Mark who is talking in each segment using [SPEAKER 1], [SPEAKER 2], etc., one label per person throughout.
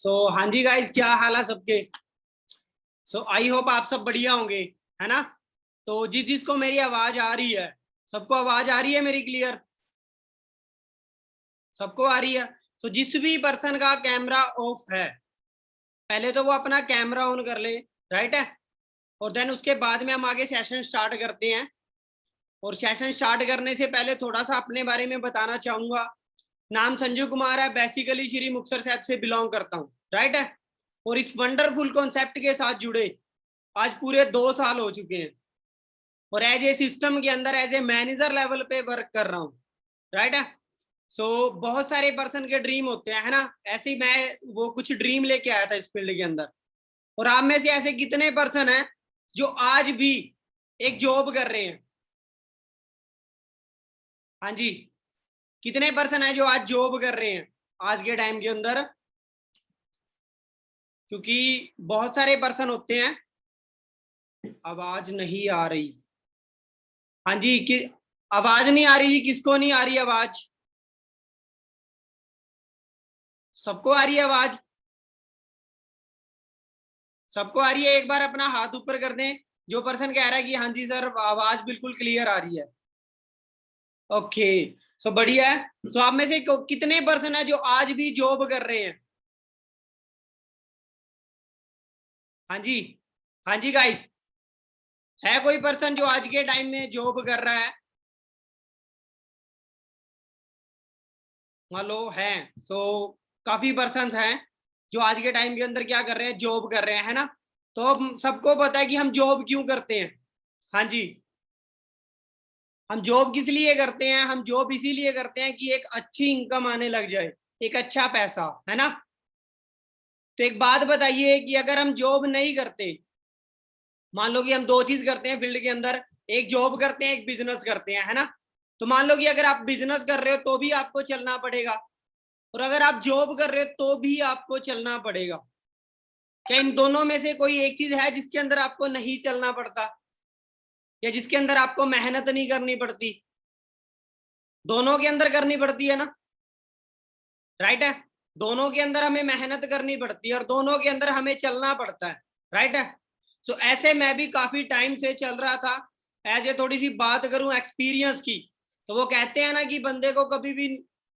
[SPEAKER 1] हाँ जी गाइस, क्या हाल है सबके। आई होप आप सब बढ़िया होंगे, है ना। तो जिसको मेरी आवाज आ रही है, सबको आवाज आ रही है मेरी क्लियर? सबको आ रही है। जिस भी पर्सन का कैमरा ऑफ है, पहले तो वो अपना कैमरा ऑन कर ले, राइट है। और देन उसके बाद में हम आगे सेशन स्टार्ट करते हैं। और सेशन स्टार्ट करने से पहले थोड़ा सा अपने बारे में बताना चाहूंगा। नाम संजू कुमार है, बेसिकली श्री मुक्तसर साहब से बिलोंग करता हूँ, राइट है। और इस वंडरफुल कॉन्सेप्ट के साथ जुड़े आज पूरे 2 साल हो चुके हैं। और एज ए सिस्टम के अंदर एज ए मैनेजर लेवल पे वर्क कर रहा हूँ, राइट है। बहुत सारे पर्सन के ड्रीम होते हैं, है ना। ऐसे ही मैं वो कुछ ड्रीम लेके आया था इस फील्ड के अंदर। और आप में से ऐसे कितने पर्सन हैं जो आज भी एक जॉब कर रहे हैं? हाँ जी, कितने पर्सन है जो आज जॉब कर रहे हैं आज के टाइम के अंदर? क्योंकि बहुत सारे पर्सन होते हैं। आवाज नहीं आ रही। हाँ जी, कि आवाज नहीं आ रही जी? किसको नहीं आ रही आवाज? सबको आ रही है आवाज? सबको आ रही है? एक बार अपना हाथ ऊपर कर दें जो पर्सन कह रहा है कि हाँ जी सर आवाज बिल्कुल क्लियर आ रही है। ओके, बढ़िया है। आप में से कितने पर्सन है जो आज भी जॉब कर रहे हैं? हाँ जी, हाँ जी गाइस, है कोई पर्सन जो आज के टाइम में जॉब कर रहा है? मान लो है। काफी पर्सन हैं जो आज के टाइम के अंदर क्या कर रहे हैं, जॉब कर रहे हैं, है ना। तो अब सबको पता है कि हम जॉब क्यों करते हैं। हाँ जी, हम जॉब किस लिए करते हैं? हम जॉब इसीलिए करते हैं कि एक अच्छी इनकम आने लग जाए, एक अच्छा पैसा, है ना। तो एक बात बताइए कि अगर हम जॉब नहीं करते, मान लो कि हम दो चीज करते हैं फील्ड के अंदर, एक जॉब करते हैं एक बिजनेस करते हैं, है ना। तो मान लो कि अगर आप बिजनेस कर रहे हो तो भी आपको चलना पड़ेगा, और अगर आप जॉब कर रहे हो तो भी आपको चलना पड़ेगा। क्या इन दोनों में से कोई एक चीज है जिसके अंदर आपको नहीं चलना पड़ता, या जिसके अंदर आपको मेहनत नहीं करनी पड़ती? दोनों के अंदर करनी पड़ती है ना, राइट है। दोनों के अंदर हमें मेहनत करनी पड़ती है और दोनों के अंदर हमें चलना पड़ता है, राइट है। ऐसे मैं भी काफी टाइम से चल रहा था। एज ए थोड़ी सी बात करूं एक्सपीरियंस की, तो वो कहते हैं ना कि बंदे को कभी भी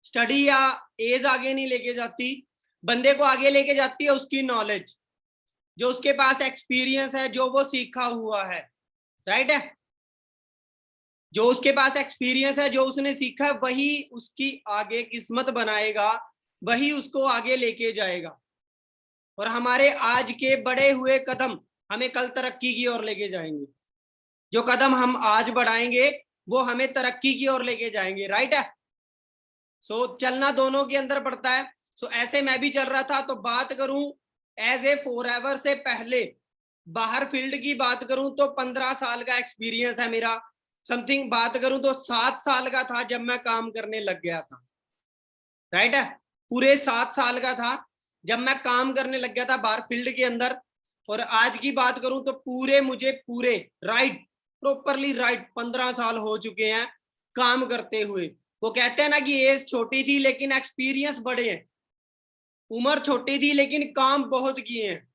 [SPEAKER 1] स्टडी या एज आगे नहीं लेके जाती, बंदे को आगे लेके जाती है उसकी नॉलेज, जो उसके पास एक्सपीरियंस है, जो वो सीखा हुआ है, राइट है। जो उसके पास एक्सपीरियंस है, जो उसने सीखा है, वही उसकी आगे किस्मत बनाएगा, वही उसको आगे लेके जाएगा। और हमारे आज के बढ़े हुए कदम हमें कल तरक्की की ओर लेके जाएंगे। जो कदम हम आज बढ़ाएंगे वो हमें तरक्की की ओर लेके जाएंगे, राइट है। चलना दोनों के अंदर पड़ता है। ऐसे मैं भी चल रहा था। तो बात करूं एज ए फॉरएवर से पहले, बाहर फील्ड की बात करूं तो 15 साल का एक्सपीरियंस है मेरा। समथिंग बात करूं तो 7 साल का था जब मैं काम करने लग गया था, राइट है। पूरे 7 साल का था जब मैं काम करने लग गया था बाहर फील्ड के अंदर। और आज की बात करूं तो मुझे राइट, प्रॉपरली राइट 15 साल हो चुके हैं काम करते हुए। वो कहते हैं ना कि एज छोटी थी लेकिन एक्सपीरियंस बड़े हैं। उम्र छोटी थी लेकिन काम बहुत किए हैं।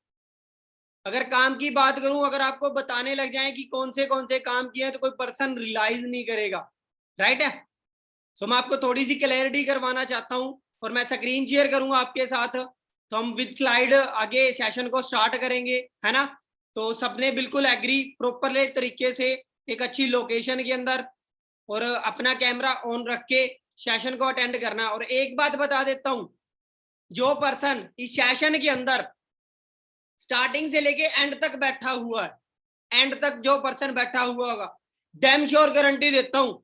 [SPEAKER 1] अगर काम की बात करूं, अगर आपको बताने लग जाए कि कौन से काम किए हैं तो कोई पर्सन रियलाइज नहीं करेगा, राइट है। मैं आपको थोड़ी सी क्लैरिटी करवाना चाहता हूं और मैं स्क्रीन शेयर करूंगा आपके साथ। तो हम विद स्लाइड आगे सेशन को स्टार्ट करेंगे, है ना। तो सबने बिल्कुल एग्री प्रॉपरली तरीके से एक अच्छी लोकेशन के अंदर और अपना कैमरा ऑन रख के सेशन को अटेंड करना। और एक बात बता देता हूं, जो पर्सन इस सेशन के अंदर स्टार्टिंग से लेके एंड तक बैठा हुआ है, एंड तक जो पर्सन बैठा हुआ होगा, डैम श्योर गारंटी देता हूं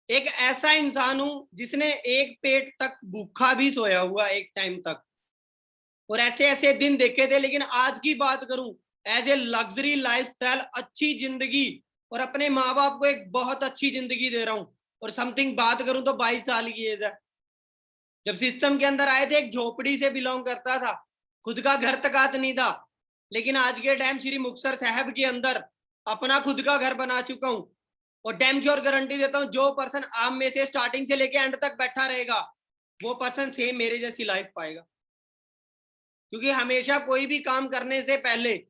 [SPEAKER 1] एक ऐसा इंसान हूं जिसने एक पेट तक भूखा भी सोया हुआ एक टाइम तक, और ऐसे ऐसे दिन देखे थे। लेकिन आज की बात करूं, एज ए लग्जरी लाइफस्टाइल, अच्छी जिंदगी, और अपने माँ बाप को एक बहुत अच्छी जिंदगी दे रहा हूं। और समथिंग बात करूं तो 22 साल की एज है। जब सिस्टम के अंदर आए थे एक झोपड़ी से बिलोंग करता था, खुद का घर तकात नहीं था। लेकिन आज के टाइम श्री मुक्तसर साहब के अंदर अपना खुद का घर बना चुका हूं। और डैम श्योर गारंटी देता हूं जो पर्सन आप में से स्टार्टिंग से लेके एंड तक बैठा रहेगा वो पर्सन सेम मेरे जैसी लाइफ पाएगा। क्योंकि हमेशा कोई भी काम करने से पहले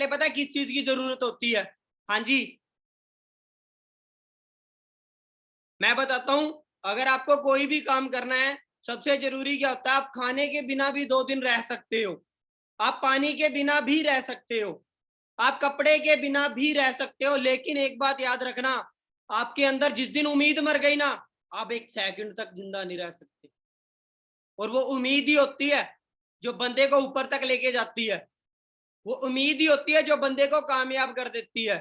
[SPEAKER 1] पता है किस चीज की जरूरत होती है? हाँ जी, मैं बताता हूं। अगर आपको कोई भी काम करना है, सबसे जरूरी क्या होता है? आप खाने के बिना भी 2 दिन रह सकते हो, आप पानी के बिना भी रह सकते हो, आप कपड़े के बिना भी रह सकते हो, लेकिन एक बात याद रखना, आपके अंदर जिस दिन उम्मीद मर गई ना, आप 1 सेकंड तक जिंदा नहीं रह सकते। और वो उम्मीद ही होती है जो बंदे को ऊपर तक लेके जाती है, वो उम्मीद ही होती है जो बंदे को कामयाब कर देती है,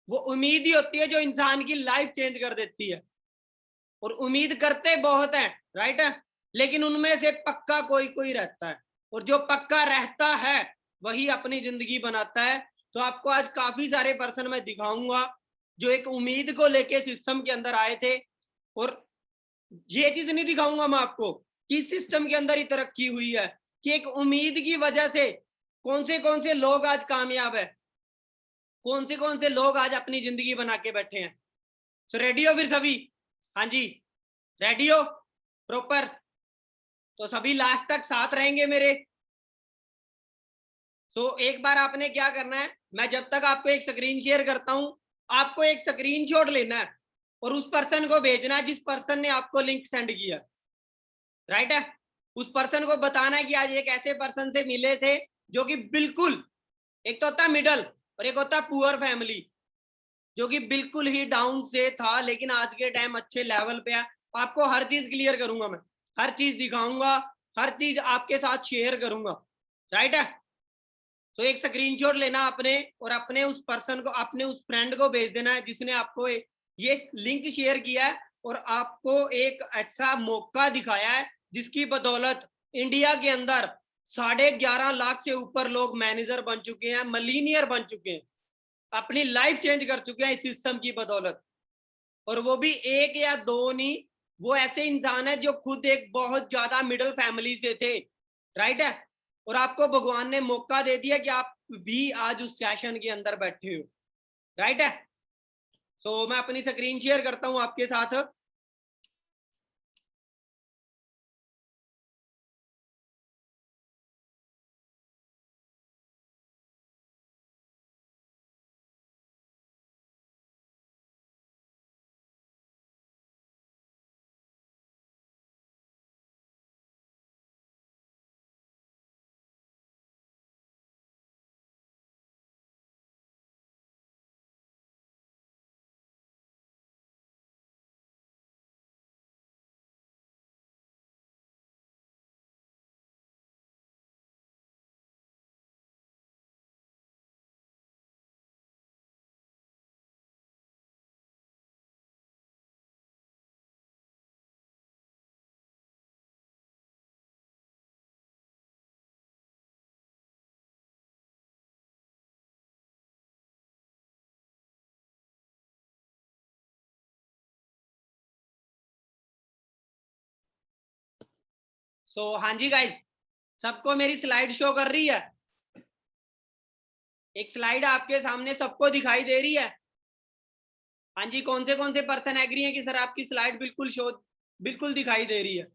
[SPEAKER 1] वो उम्मीद ही होती है जो इंसान की लाइफ चेंज कर देती है। और उम्मीद करते बहुत हैं, राइट है, लेकिन उनमें से पक्का कोई कोई रहता है, और जो पक्का रहता है वही अपनी जिंदगी बनाता है। तो आपको आज काफी सारे पर्सन मैं दिखाऊंगा जो एक उम्मीद को लेके सिस्टम के अंदर आए थे। और ये चीज नहीं दिखाऊंगा मैं आपको कि सिस्टम के अंदर ही तरक्की हुई है, कि एक उम्मीद की वजह से कौन से लोग आज कामयाब है, कौन से लोग आज अपनी जिंदगी बना के बैठे हैं। सो रेडी हो फिर सभी? हाँ जी, रेडी हो प्रॉपर? तो सभी लास्ट तक साथ रहेंगे मेरे। तो एक बार आपने क्या करना है, मैं जब तक आपको एक स्क्रीन शेयर करता हूं, आपको एक स्क्रीनशॉट लेना है और उस पर्सन को भेजना है जिस पर्सन ने आपको लिंक सेंड किया, राइट है। उस पर्सन को बताना है कि आज एक ऐसे पर्सन से मिले थे जो कि बिल्कुल, एक तो होता है मिडल और एक होता है पुअर फैमिली, जो कि बिल्कुल ही डाउन से था लेकिन आज के टाइम अच्छे लेवल पे है। आपको हर चीज क्लियर करूंगा मैं, हर चीज दिखाऊंगा, हर चीज आपके साथ शेयर करूंगा, राइट है। तो एक स्क्रीनशॉट लेना आपने और अपने उस पर्सन को, अपने उस फ्रेंड को भेज देना है जिसने आपको ये लिंक शेयर किया है और आपको एक ऐसा मौका दिखाया है जिसकी बदौलत इंडिया के अंदर 11.5 लाख से ऊपर लोग मैनेजर बन चुके हैं, मिलीनियर बन चुके हैं, अपनी लाइफ चेंज कर चुके हैं इस सिस्टम की बदौलत। और वो भी एक या दो नहीं, वो ऐसे इंसान है जो खुद एक बहुत ज्यादा मिडिल फैमिली से थे, राइट है। और आपको भगवान ने मौका दे दिया कि आप भी आज उस सेशन के अंदर बैठे हो, राइट है। सो मैं अपनी स्क्रीन शेयर करता हूं आपके साथ। सो हाँ जी गाइज, सबको मेरी स्लाइड शो कर रही है? एक स्लाइड आपके सामने सबको दिखाई दे रही है? हाँ जी, कौन से पर्सन एग्री है कि सर आपकी स्लाइड बिल्कुल शो, बिल्कुल दिखाई दे रही है?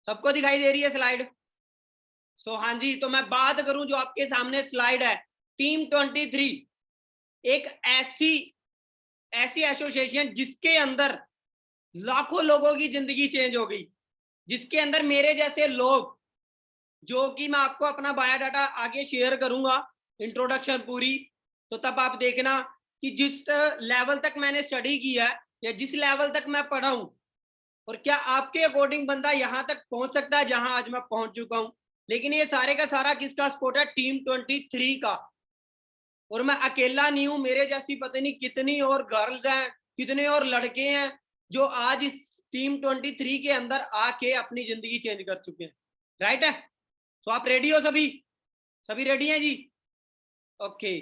[SPEAKER 1] सबको दिखाई दे रही है स्लाइड? सो हाँ जी, तो मैं बात करूं जो आपके सामने स्लाइड है, टीम 23 एक ऐसी ऐसी एसोसिएशन जिसके अंदर लाखों लोगों की जिंदगी चेंज हो गई, जिसके अंदर मेरे जैसे लोग, जो कि मैं आपको अपना बायोडाटा आगे शेयर करूंगा, इंट्रोडक्शन पूरी, तो तब आप देखना कि जिस लेवल तक मैंने स्टडी किया है या जिस लेवल तक मैं पढ़ा हूं, और क्या आपके अकॉर्डिंग बंदा यहां तक पहुंच सकता है जहां आज मैं पहुंच चुका हूं। लेकिन ये सारे का सारा किसका सपोर्ट है? टीम 23 का। और मैं अकेला नहीं हूं, मेरे जैसी पता नहीं कितनी और गर्ल्स हैं, कितने और लड़के हैं जो आज इस टीम 23 के अंदर आके अपनी जिंदगी चेंज कर चुके हैं, राइट है। तो आप रेडी हो सभी? सभी रेडी हैं जी? ओके।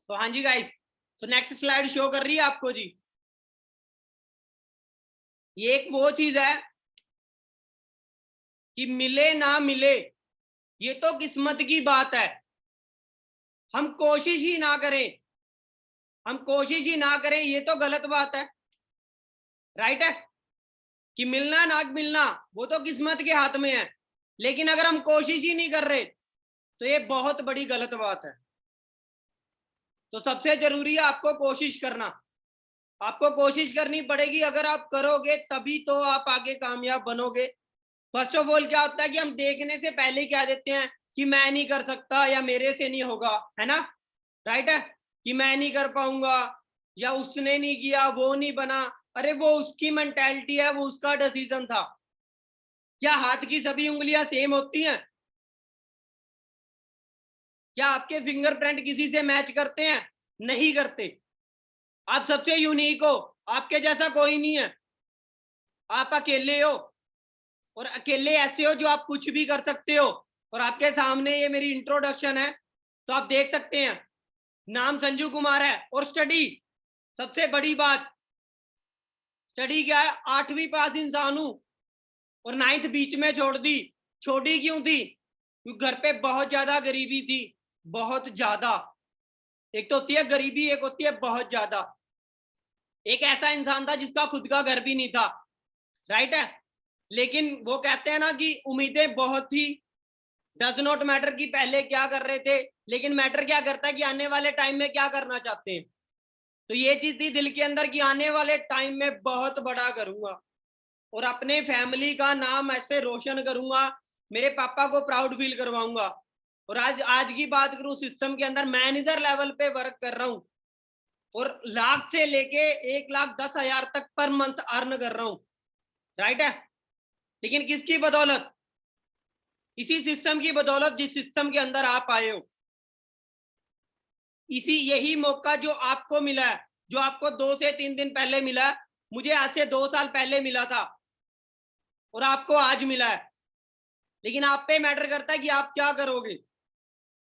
[SPEAKER 1] तो हाँ जी गाइस, तो नेक्स्ट स्लाइड शो कर रही है आपको जी। ये एक वो चीज है कि मिले ना मिले ये तो किस्मत की बात है, हम कोशिश ही ना करें, हम कोशिश ही ना करें ये तो गलत बात है, राइट है। कि मिलना ना मिलना वो तो किस्मत के हाथ में है, लेकिन अगर हम कोशिश ही नहीं कर रहे तो ये बहुत बड़ी गलत बात है। तो सबसे जरूरी है आपको कोशिश करना, आपको कोशिश करनी पड़ेगी। अगर आप करोगे तभी तो आप आगे कामयाब बनोगे। फर्स्ट ऑफ ऑल क्या होता है कि हम देखने से पहले क्या देते हैं कि मैं नहीं कर सकता या मेरे से नहीं होगा, है ना, राइट है, कि मैं नहीं कर पाऊंगा या उसने नहीं किया, वो नहीं बना। अरे वो उसकी मेंटालिटी है, वो उसका डिसीजन था। क्या हाथ की सभी उंगलियां सेम होती हैं? क्या आपके फिंगरप्रिंट किसी से मैच करते हैं? नहीं करते। आप सबसे यूनिक हो, आपके जैसा कोई नहीं है, आप अकेले हो। और अकेले ऐसे हो जो आप कुछ भी कर सकते हो। और आपके सामने ये मेरी इंट्रोडक्शन है, तो आप देख सकते हैं नाम संजू कुमार है। और स्टडी, सबसे बड़ी बात, स्टडी क्या है, 8वीं पास इंसान हूं और 9th बीच में छोड़ दी। छोड़ी क्यों थी? क्योंकि घर पे बहुत ज्यादा गरीबी थी, बहुत ज्यादा। एक तो होती है गरीबी, एक होती है बहुत ज्यादा। एक ऐसा इंसान था जिसका खुद का घर भी नहीं था, राइट है। लेकिन वो कहते हैं ना कि उम्मीदें बहुत थी, डज नॉट मैटर कि पहले क्या कर रहे थे, लेकिन मैटर क्या करता है कि आने वाले टाइम में क्या करना चाहते हैं। तो ये चीज थी दिल के अंदर कि आने वाले टाइम में बहुत बड़ा करूंगा और अपने फैमिली का नाम ऐसे रोशन करूंगा, मेरे पापा को प्राउड फील करवाऊंगा। और आज आज की बात करूं, सिस्टम के अंदर मैनेजर लेवल पे वर्क कर रहा हूं और लाख से लेके 1,10,000 तक पर मंथ अर्न कर रहा हूं, राइट है। लेकिन किसकी बदौलत? इसी सिस्टम की बदौलत जिस सिस्टम के अंदर आप आए हो। इसी यही मौका जो आपको मिला है, जो आपको 2 से 3 दिन पहले मिला है, मुझे आज से 2 साल पहले मिला था और आपको आज मिला है। लेकिन आप पे मैटर करता है कि आप क्या करोगे।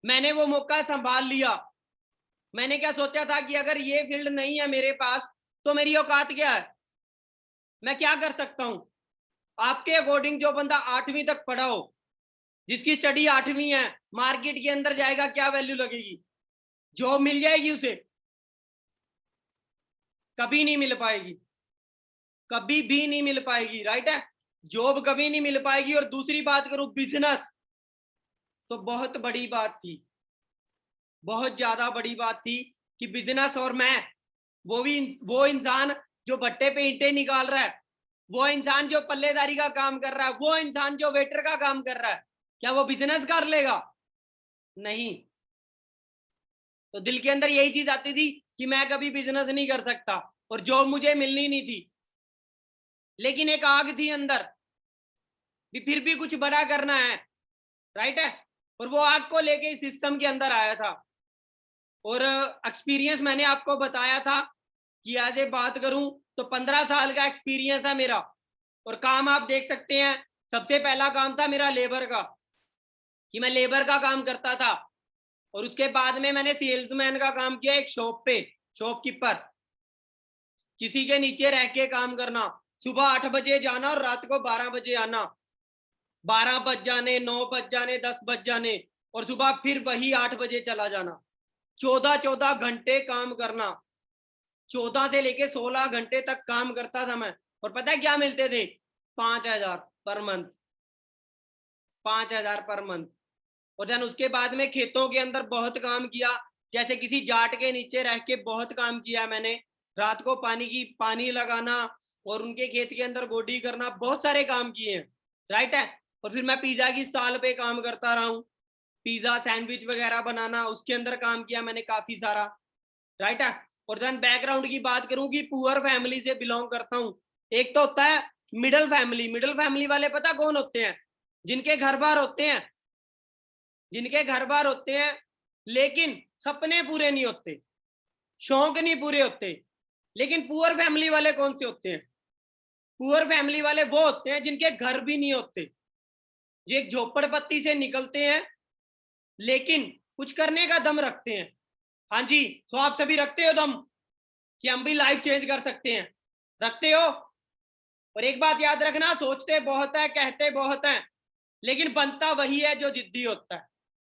[SPEAKER 1] मैंने वो मौका संभाल लिया। मैंने क्या सोचा था कि अगर ये फील्ड नहीं है मेरे पास तो मेरी औकात क्या है, मैं क्या कर सकता हूं। आपके अकॉर्डिंग जो बंदा 8वीं तक पढ़ा हो, जिसकी स्टडी 8वीं है, मार्केट के अंदर जाएगा, क्या वैल्यू लगेगी? जॉब मिल जाएगी उसे? कभी नहीं मिल पाएगी, कभी भी नहीं मिल पाएगी, राइट है। जॉब कभी नहीं मिल पाएगी। और दूसरी बात करूं बिजनेस, तो बहुत बड़ी बात थी, बहुत ज्यादा बड़ी बात थी कि बिजनेस। और मैं वो इंसान जो भट्टे पे ईंटें निकाल रहा है, वो इंसान जो पल्लेदारी का काम कर रहा है, वो इंसान जो वेटर का काम कर रहा है, क्या वो बिजनेस कर लेगा? नहीं। तो दिल के अंदर यही चीज आती थी कि मैं कभी बिजनेस नहीं कर सकता और जॉब मुझे मिलनी नहीं थी। लेकिन एक आग थी अंदर भी, फिर भी कुछ बड़ा करना है, राइट है। और वो आग को लेके इस सिस्टम के अंदर आया था। और एक्सपीरियंस मैंने आपको बताया था कि आज ये बात करूं तो 15 साल का एक्सपीरियंस है मेरा। और काम आप देख सकते हैं, सबसे पहला काम था मेरा लेबर का, कि मैं लेबर का काम करता था। और उसके बाद में मैंने सेल्समैन का काम किया एक शॉप पे, शॉपकीपर, किसी के नीचे रह के काम करना। सुबह 8 बजे जाना और रात को 12 बजे आना, 12 बज जाने, 9 बज जाने, 10 बज जाने, और सुबह फिर वही 8 बजे चला जाना। 14-14 घंटे काम करना, 14 से लेके 16 घंटे तक काम करता था मैं। और पता है क्या मिलते थे? 5,000 पर मंथ, 5,000 पर मंथ। और देन उसके बाद में खेतों के अंदर बहुत काम किया, जैसे किसी जाट के नीचे रह के बहुत काम किया मैंने। रात को पानी लगाना और उनके खेत के अंदर गोडी करना, बहुत सारे काम किए हैं, राइट है। और फिर मैं पिज्जा की स्टॉल पे काम करता रहा हूँ, पिज्जा सैंडविच वगैरह बनाना, उसके अंदर काम किया मैंने काफी सारा, राइट है। और देन बैकग्राउंड की बात करूं कि पुअर फैमिली से बिलोंग करता हूं। एक तो होता है मिडिल फैमिली। मिडिल फैमिली वाले पता कौन होते हैं? जिनके घर बार होते हैं, जिनके घर बार होते हैं लेकिन सपने पूरे नहीं होते, शौक नहीं पूरे होते। लेकिन पुअर फैमिली वाले कौन से होते हैं? पुअर फैमिली वाले वो होते हैं जिनके घर भी नहीं होते, ये एक झोपड़पट्टी से निकलते हैं लेकिन कुछ करने का दम रखते हैं। हाँ जी, तो आप सभी रखते हो दम कि हम भी लाइफ चेंज कर सकते हैं? रखते हो? और एक बात याद रखना, सोचते बहुत है, कहते बहुत है, लेकिन बनता वही है जो जिद्दी होता है।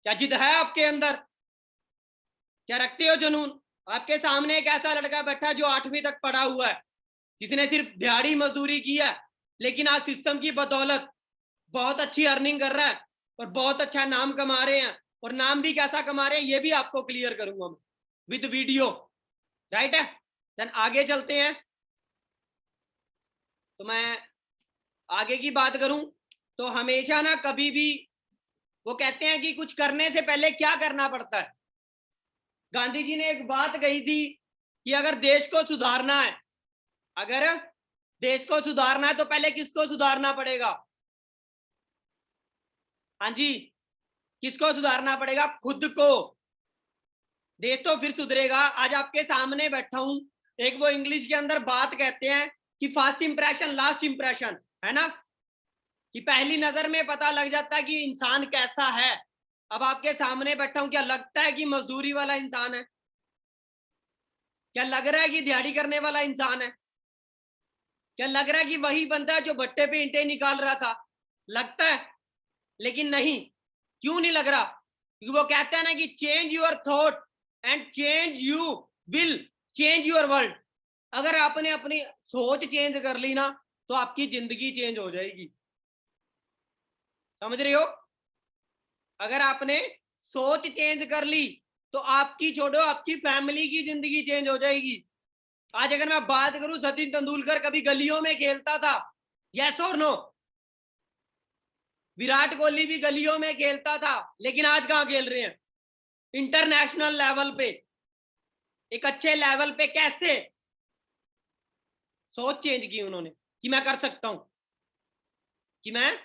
[SPEAKER 1] क्या जिद है आपके अंदर? क्या रखते हो जुनून? आपके सामने एक ऐसा लड़का बैठा जो 8वीं तक पढ़ा हुआ है, जिसने सिर्फ दिहाड़ी मजदूरी की है, लेकिन आज सिस्टम की बदौलत बहुत अच्छी अर्निंग कर रहा है और बहुत अच्छा नाम कमा रहे हैं। और नाम भी कैसा कमा रहे हैं ये भी आपको क्लियर करूंगा मैं विद वीडियो। राइट है? देन आगे चलते हैं। तो मैं आगे की बात करूं तो हमेशा ना कभी भी वो कहते हैं कि कुछ करने से पहले क्या करना पड़ता है। गांधी जी ने एक बात कही थी कि अगर देश को सुधारना है, अगर देश को सुधारना है तो पहले किसको सुधारना पड़ेगा? हाँ जी, किसको सुधारना पड़ेगा? खुद को। देश तो फिर सुधरेगा। आज आपके सामने बैठा हूं, एक वो इंग्लिश के अंदर बात कहते हैं कि फर्स्ट इंप्रेशन लास्ट इंप्रेशन, है ना, कि पहली नजर में पता लग जाता है कि इंसान कैसा है। अब आपके सामने बैठा हूं, क्या लगता है कि मजदूरी वाला इंसान है? क्या लग रहा है कि दिहाड़ी करने वाला इंसान है? क्या लग रहा है कि वही बंदा है जो भट्टे पे ईंटें निकाल रहा था? लगता है, लेकिन नहीं। क्यों नहीं लग रहा? क्योंकि वो कहते हैं ना कि change your thought and change you will change your world. अगर आपने अपनी सोच चेंज कर ली ना तो आपकी जिंदगी चेंज हो जाएगी। समझ रहे हो? अगर आपने सोच चेंज कर ली तो आपकी छोड़ो, आपकी फैमिली की जिंदगी चेंज हो जाएगी। आज अगर मैं बात करूं, सचिन तेंदुलकर कभी गलियों में खेलता था, यस और नो? विराट कोहली भी गलियों में खेलता था, लेकिन आज कहां खेल रहे हैं? इंटरनेशनल लेवल पे, एक अच्छे लेवल पे। कैसे? सोच चेंज की उन्होंने कि मैं कर सकता हूं, कि मैं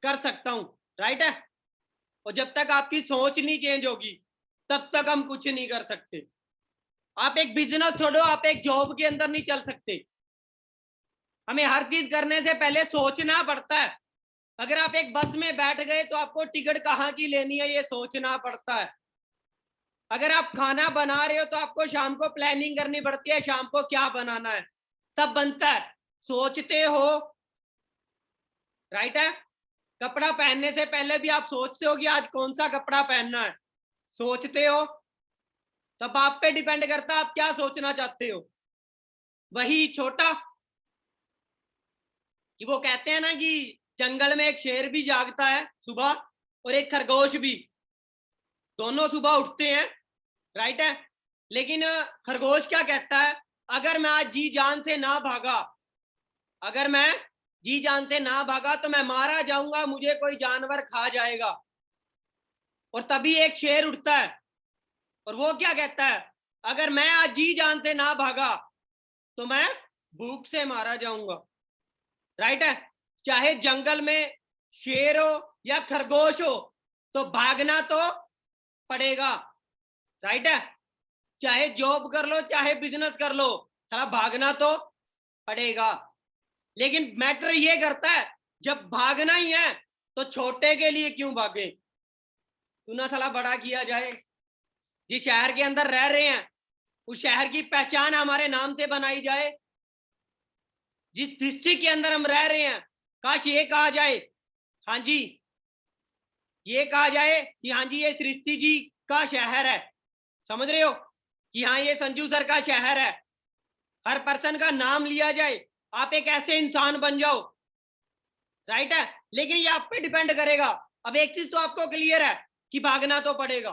[SPEAKER 1] कर सकता हूं। राइट है? और जब तक आपकी सोच नहीं चेंज होगी तब तक हम कुछ नहीं कर सकते। आप एक बिजनेस छोड़ो, आप एक जॉब के अंदर नहीं चल सकते। हमें हर चीज करने से पहले सोचना पड़ता है। अगर आप एक बस में बैठ गए तो आपको टिकट कहाँ की लेनी है ये सोचना पड़ता है। अगर आप खाना बना रहे हो तो आपको शाम को प्लानिंग करनी पड़ती है, शाम को क्या बनाना है, तब बनता है। सोचते हो। राइट है? कपड़ा पहनने से पहले भी आप सोचते हो कि आज कौन सा कपड़ा पहनना है? सोचते हो। तब आप पे डिपेंड करता है आप क्या सोचना चाहते हो। वही छोटा, कि वो कहते हैं ना कि जंगल में एक शेर भी जागता है सुबह और एक खरगोश भी, दोनों सुबह उठते हैं। राइट है? लेकिन खरगोश क्या कहता है? अगर मैं आज जी जान से ना भागा, अगर मैं जी जान से ना भागा तो मैं मारा जाऊंगा, मुझे कोई जानवर खा जाएगा। और तभी एक शेर उठता है और वो क्या कहता है? अगर मैं आज जी जान से ना भागा तो मैं भूख से मारा जाऊंगा। राइट है? चाहे जंगल में शेर हो या खरगोश हो तो भागना तो पड़ेगा। राइट है? चाहे जॉब कर लो चाहे बिजनेस कर लो, साला भागना तो पड़ेगा। लेकिन मैटर ये करता है जब भागना ही है तो छोटे के लिए क्यों भागे? क्यों ना साला बड़ा किया जाए। जिस शहर के अंदर रह रहे हैं उस शहर की पहचान हमारे नाम से बनाई जाए। जिस डिस्ट्रिक्ट के अंदर हम रह रहे हैं, काश ये कहा जाए, हाँ जी, ये कहा जाए कि हाँ जी ये सृष्टि जी का शहर है। समझ रहे हो? कि हाँ ये संजू सर का शहर है। हर पर्सन का नाम लिया जाए, आप एक ऐसे इंसान बन जाओ। राइट है? लेकिन ये आप पे डिपेंड करेगा। अब एक चीज तो आपको क्लियर है कि भागना तो पड़ेगा,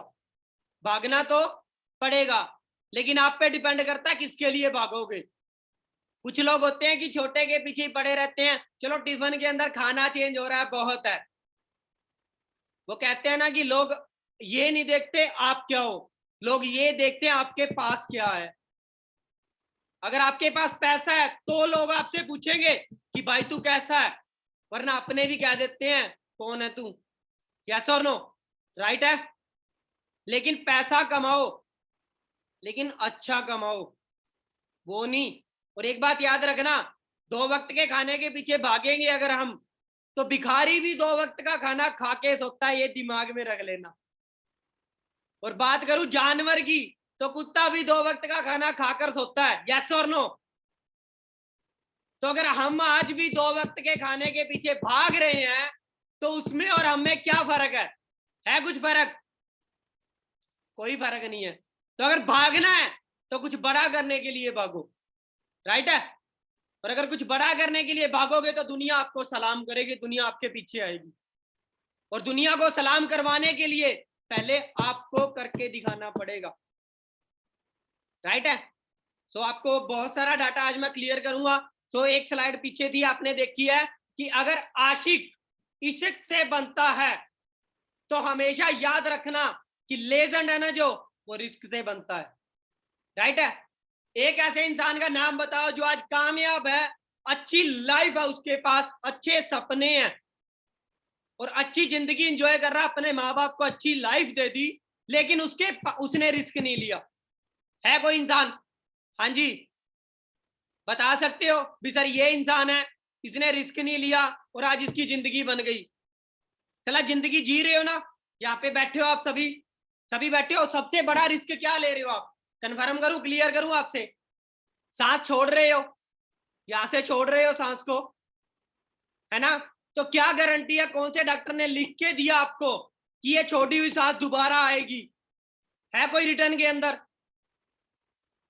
[SPEAKER 1] भागना तो पड़ेगा, लेकिन आप पे डिपेंड करता है किसके लिए भागोगे। कुछ लोग होते हैं कि छोटे के पीछे पड़े रहते हैं, चलो टिफिन के अंदर खाना चेंज हो रहा है बहुत है। वो कहते हैं ना कि लोग ये नहीं देखते आप क्या हो, लोग ये देखते हैं आपके पास क्या है। अगर आपके पास पैसा है तो लोग आपसे पूछेंगे कि भाई तू कैसा है, वरना अपने भी कह देते हैं कौन है तू। यस और नो? राइट है? लेकिन पैसा कमाओ, लेकिन अच्छा कमाओ, वो नहीं। और एक बात याद रखना, 2 वक्त के खाने के पीछे भागेंगे अगर हम, तो भिखारी भी 2 वक्त का खाना खा के सोता है, ये दिमाग में रख लेना। और बात करूं जानवर की, तो कुत्ता भी 2 वक्त का खाना खाकर सोता है। यस और नो? तो अगर हम आज भी 2 वक्त के खाने के पीछे भाग रहे हैं तो उसमें और हम में क्या फर्क है कुछ फर्क? कोई फर्क नहीं है। तो अगर भागना है तो कुछ बड़ा करने के लिए भागो, राइट है। और अगर कुछ बड़ा करने के लिए भागोगे तो दुनिया आपको सलाम करेगी, दुनिया आपके पीछे आएगी। और दुनिया को सलाम करवाने के लिए पहले आपको करके दिखाना पड़ेगा, राइट है। सो आपको बहुत सारा डाटा आज मैं क्लियर करूंगा। सो एक स्लाइड पीछे थी, आपने देखी है कि अगर आशिक इश्क से बनता है तो हमेशा याद रखना कि लेजेंड है ना जो, वो रिस्क से बनता है, राइट है। एक ऐसे इंसान का नाम बताओ जो आज कामयाब है, अच्छी लाइफ है उसके पास, अच्छे सपने हैं और अच्छी जिंदगी एंजॉय कर रहा, अपने माँ बाप को अच्छी लाइफ दे दी, लेकिन उसने रिस्क नहीं लिया। है कोई इंसान? हाँ जी, बता सकते हो भी सर ये इंसान है, इसने रिस्क नहीं लिया और आज इसकी जिंदगी बन गई। चला जिंदगी जी रहे हो ना, यहाँ पे बैठे हो आप सभी बैठे हो, सबसे बड़ा रिस्क क्या ले रहे हो आप? कन्फर्म करूं, क्लियर करूं आपसे? सांस छोड़ रहे हो, यहां से छोड़ रहे हो सांस को, है ना। तो क्या गारंटी है, कौन से डॉक्टर ने लिख के दिया आपको कि ये छोड़ी हुई सांस दोबारा आएगी? है कोई रिटर्न के अंदर?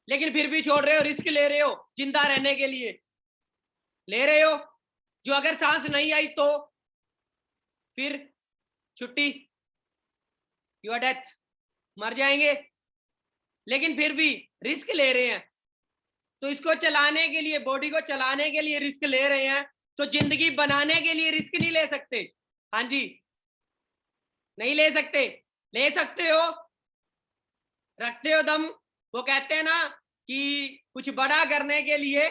[SPEAKER 1] लेकिन फिर भी छोड़ रहे हो, रिस्क ले रहे हो जिंदा रहने के लिए, ले रहे हो। जो अगर सांस नहीं आई तो फिर छुट्टी, योर डेथ, मर जाएंगे। लेकिन फिर भी रिस्क ले रहे हैं, तो इसको चलाने के लिए, बॉडी को चलाने के लिए रिस्क ले रहे हैं, तो जिंदगी बनाने के लिए रिस्क नहीं ले सकते? हाँ जी, नहीं ले सकते। ले सकते हो, रखते हो दम। वो कहते हैं ना कि कुछ बड़ा करने के लिए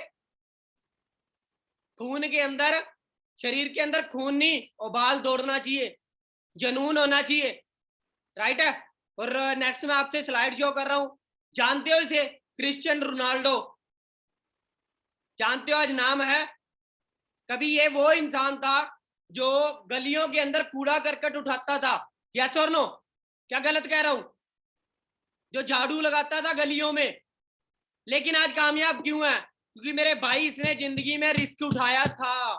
[SPEAKER 1] खून के अंदर, शरीर के अंदर खून नहीं, उबाल दौड़ना चाहिए, जुनून होना चाहिए, राइट है। और नेक्स्ट मैं आपसे स्लाइड शो कर रहा हूं, जानते हो इसे? क्रिस्टियानो रोनाल्डो, जानते हो आज नाम है? कभी ये वो इंसान था जो गलियों के अंदर कूड़ा करकट उठाता था, यस और नो? क्या गलत कह रहा हूं? जो झाड़ू लगाता था गलियों में, लेकिन आज कामयाब क्यों है? क्योंकि मेरे भाई इसने जिंदगी में रिस्क उठाया था,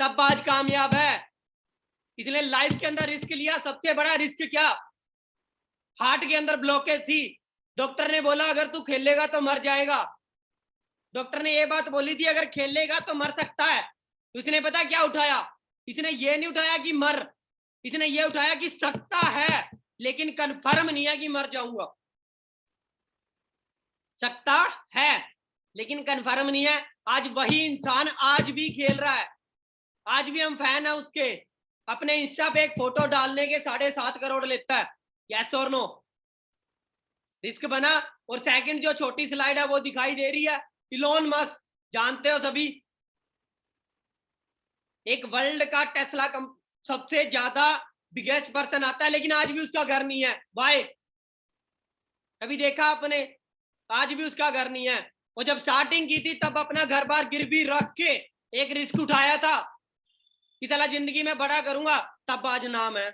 [SPEAKER 1] तब आज कामयाब है। इसने लाइफ के अंदर रिस्क लिया। सबसे बड़ा रिस्क क्या? हार्ट के अंदर ब्लॉकेज थी, डॉक्टर ने बोला अगर तू खेलेगा तो मर जाएगा। डॉक्टर ने ये बात बोली थी अगर खेलेगा तो मर सकता है। तो इसने पता क्या उठाया? इसने ये नहीं उठाया कि मर, इसने ये उठाया कि सकता है लेकिन कंफर्म नहीं है कि मर जाऊंगा। सकता है लेकिन कंफर्म नहीं है। आज वही इंसान आज भी खेल रहा है, आज भी हम फैन है उसके। अपने इंस्टा पे एक फोटो डालने के 7.5 करोड़ लेता है, यस और नो? रिस्क बना। और सेकंड जो छोटी स्लाइड है वो दिखाई दे रही है, इलोन मस्क, जानते हो सभी, एक वर्ल्ड का टेस्ला सबसे ज्यादा बिगेस्ट पर्सन आता है, लेकिन आज भी उसका घर नहीं है। वाई? कभी देखा आपने? आज भी उसका घर नहीं है। और जब स्टार्टिंग की थी तब अपना घर बार गिरवी रख के एक रिस्क उठाया था कि साला जिंदगी में बड़ा करूंगा, तब आज नाम है।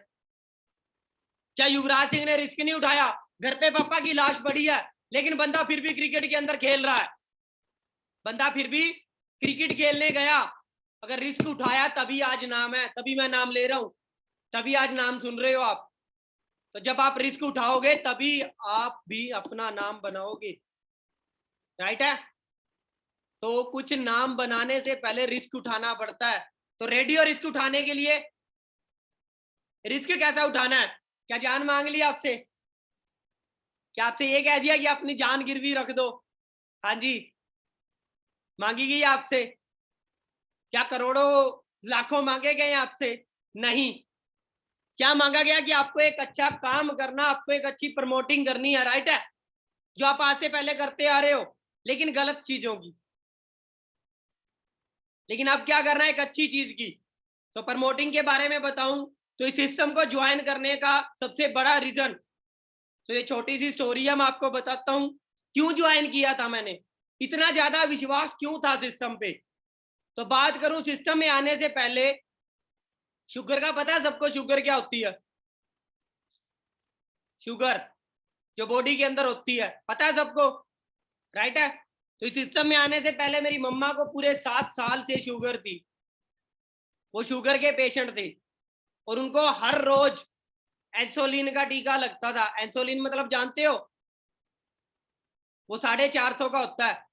[SPEAKER 1] क्या युवराज सिंह ने रिस्क नहीं उठाया? घर पे पापा की लाश पड़ी है, लेकिन बंदा फिर भी क्रिकेट के अंदर खेल रहा है, बंदा फिर भी क्रिकेट खेलने गया। अगर रिस्क उठाया तभी आज नाम है, तभी मैं नाम ले रहा हूं, तभी आज नाम सुन रहे हो आप। तो जब आप रिस्क उठाओगे तभी आप भी अपना नाम बनाओगे, राइट है। तो कुछ नाम बनाने से पहले रिस्क उठाना पड़ता है। तो रेडी हो रिस्क उठाने के लिए? रिस्क कैसा उठाना है? क्या जान मांग ली आपसे? क्या आपसे ये कह दिया कि अपनी जान गिरवी रख दो? हाँ जी, मांगी गई आपसे? क्या करोड़ों लाखों मांगे गए आपसे? नहीं। क्या मांगा गया कि आपको एक अच्छा काम करना, आपको एक अच्छी प्रमोटिंग करनी है, राइट है, जो आप आज से पहले करते आ रहे हो, लेकिन गलत चीजों की। लेकिन अब क्या करना है? एक अच्छी चीज की। तो प्रमोटिंग के बारे में बताऊं तो इस सिस्टम को ज्वाइन करने का सबसे बड़ा रीजन, तो ये छोटी सी स्टोरी है, मैं आपको बताता हूं क्यों ज्वाइन किया था मैंने, इतना ज्यादा विश्वास क्यों था सिस्टम पे। तो बात करूं सिस्टम में आने से पहले, शुगर का पता है सबको? शुगर क्या होती है? शुगर जो बॉडी के अंदर होती है, पता है सबको, राइट है। तो इस सिस्टम में आने से पहले मेरी मम्मा को पूरे 7 साल से शुगर थी, वो शुगर के पेशेंट थे। और उनको हर रोज इंसुलिन का टीका लगता था। इंसुलिन मतलब जानते हो, वो 450 का होता है।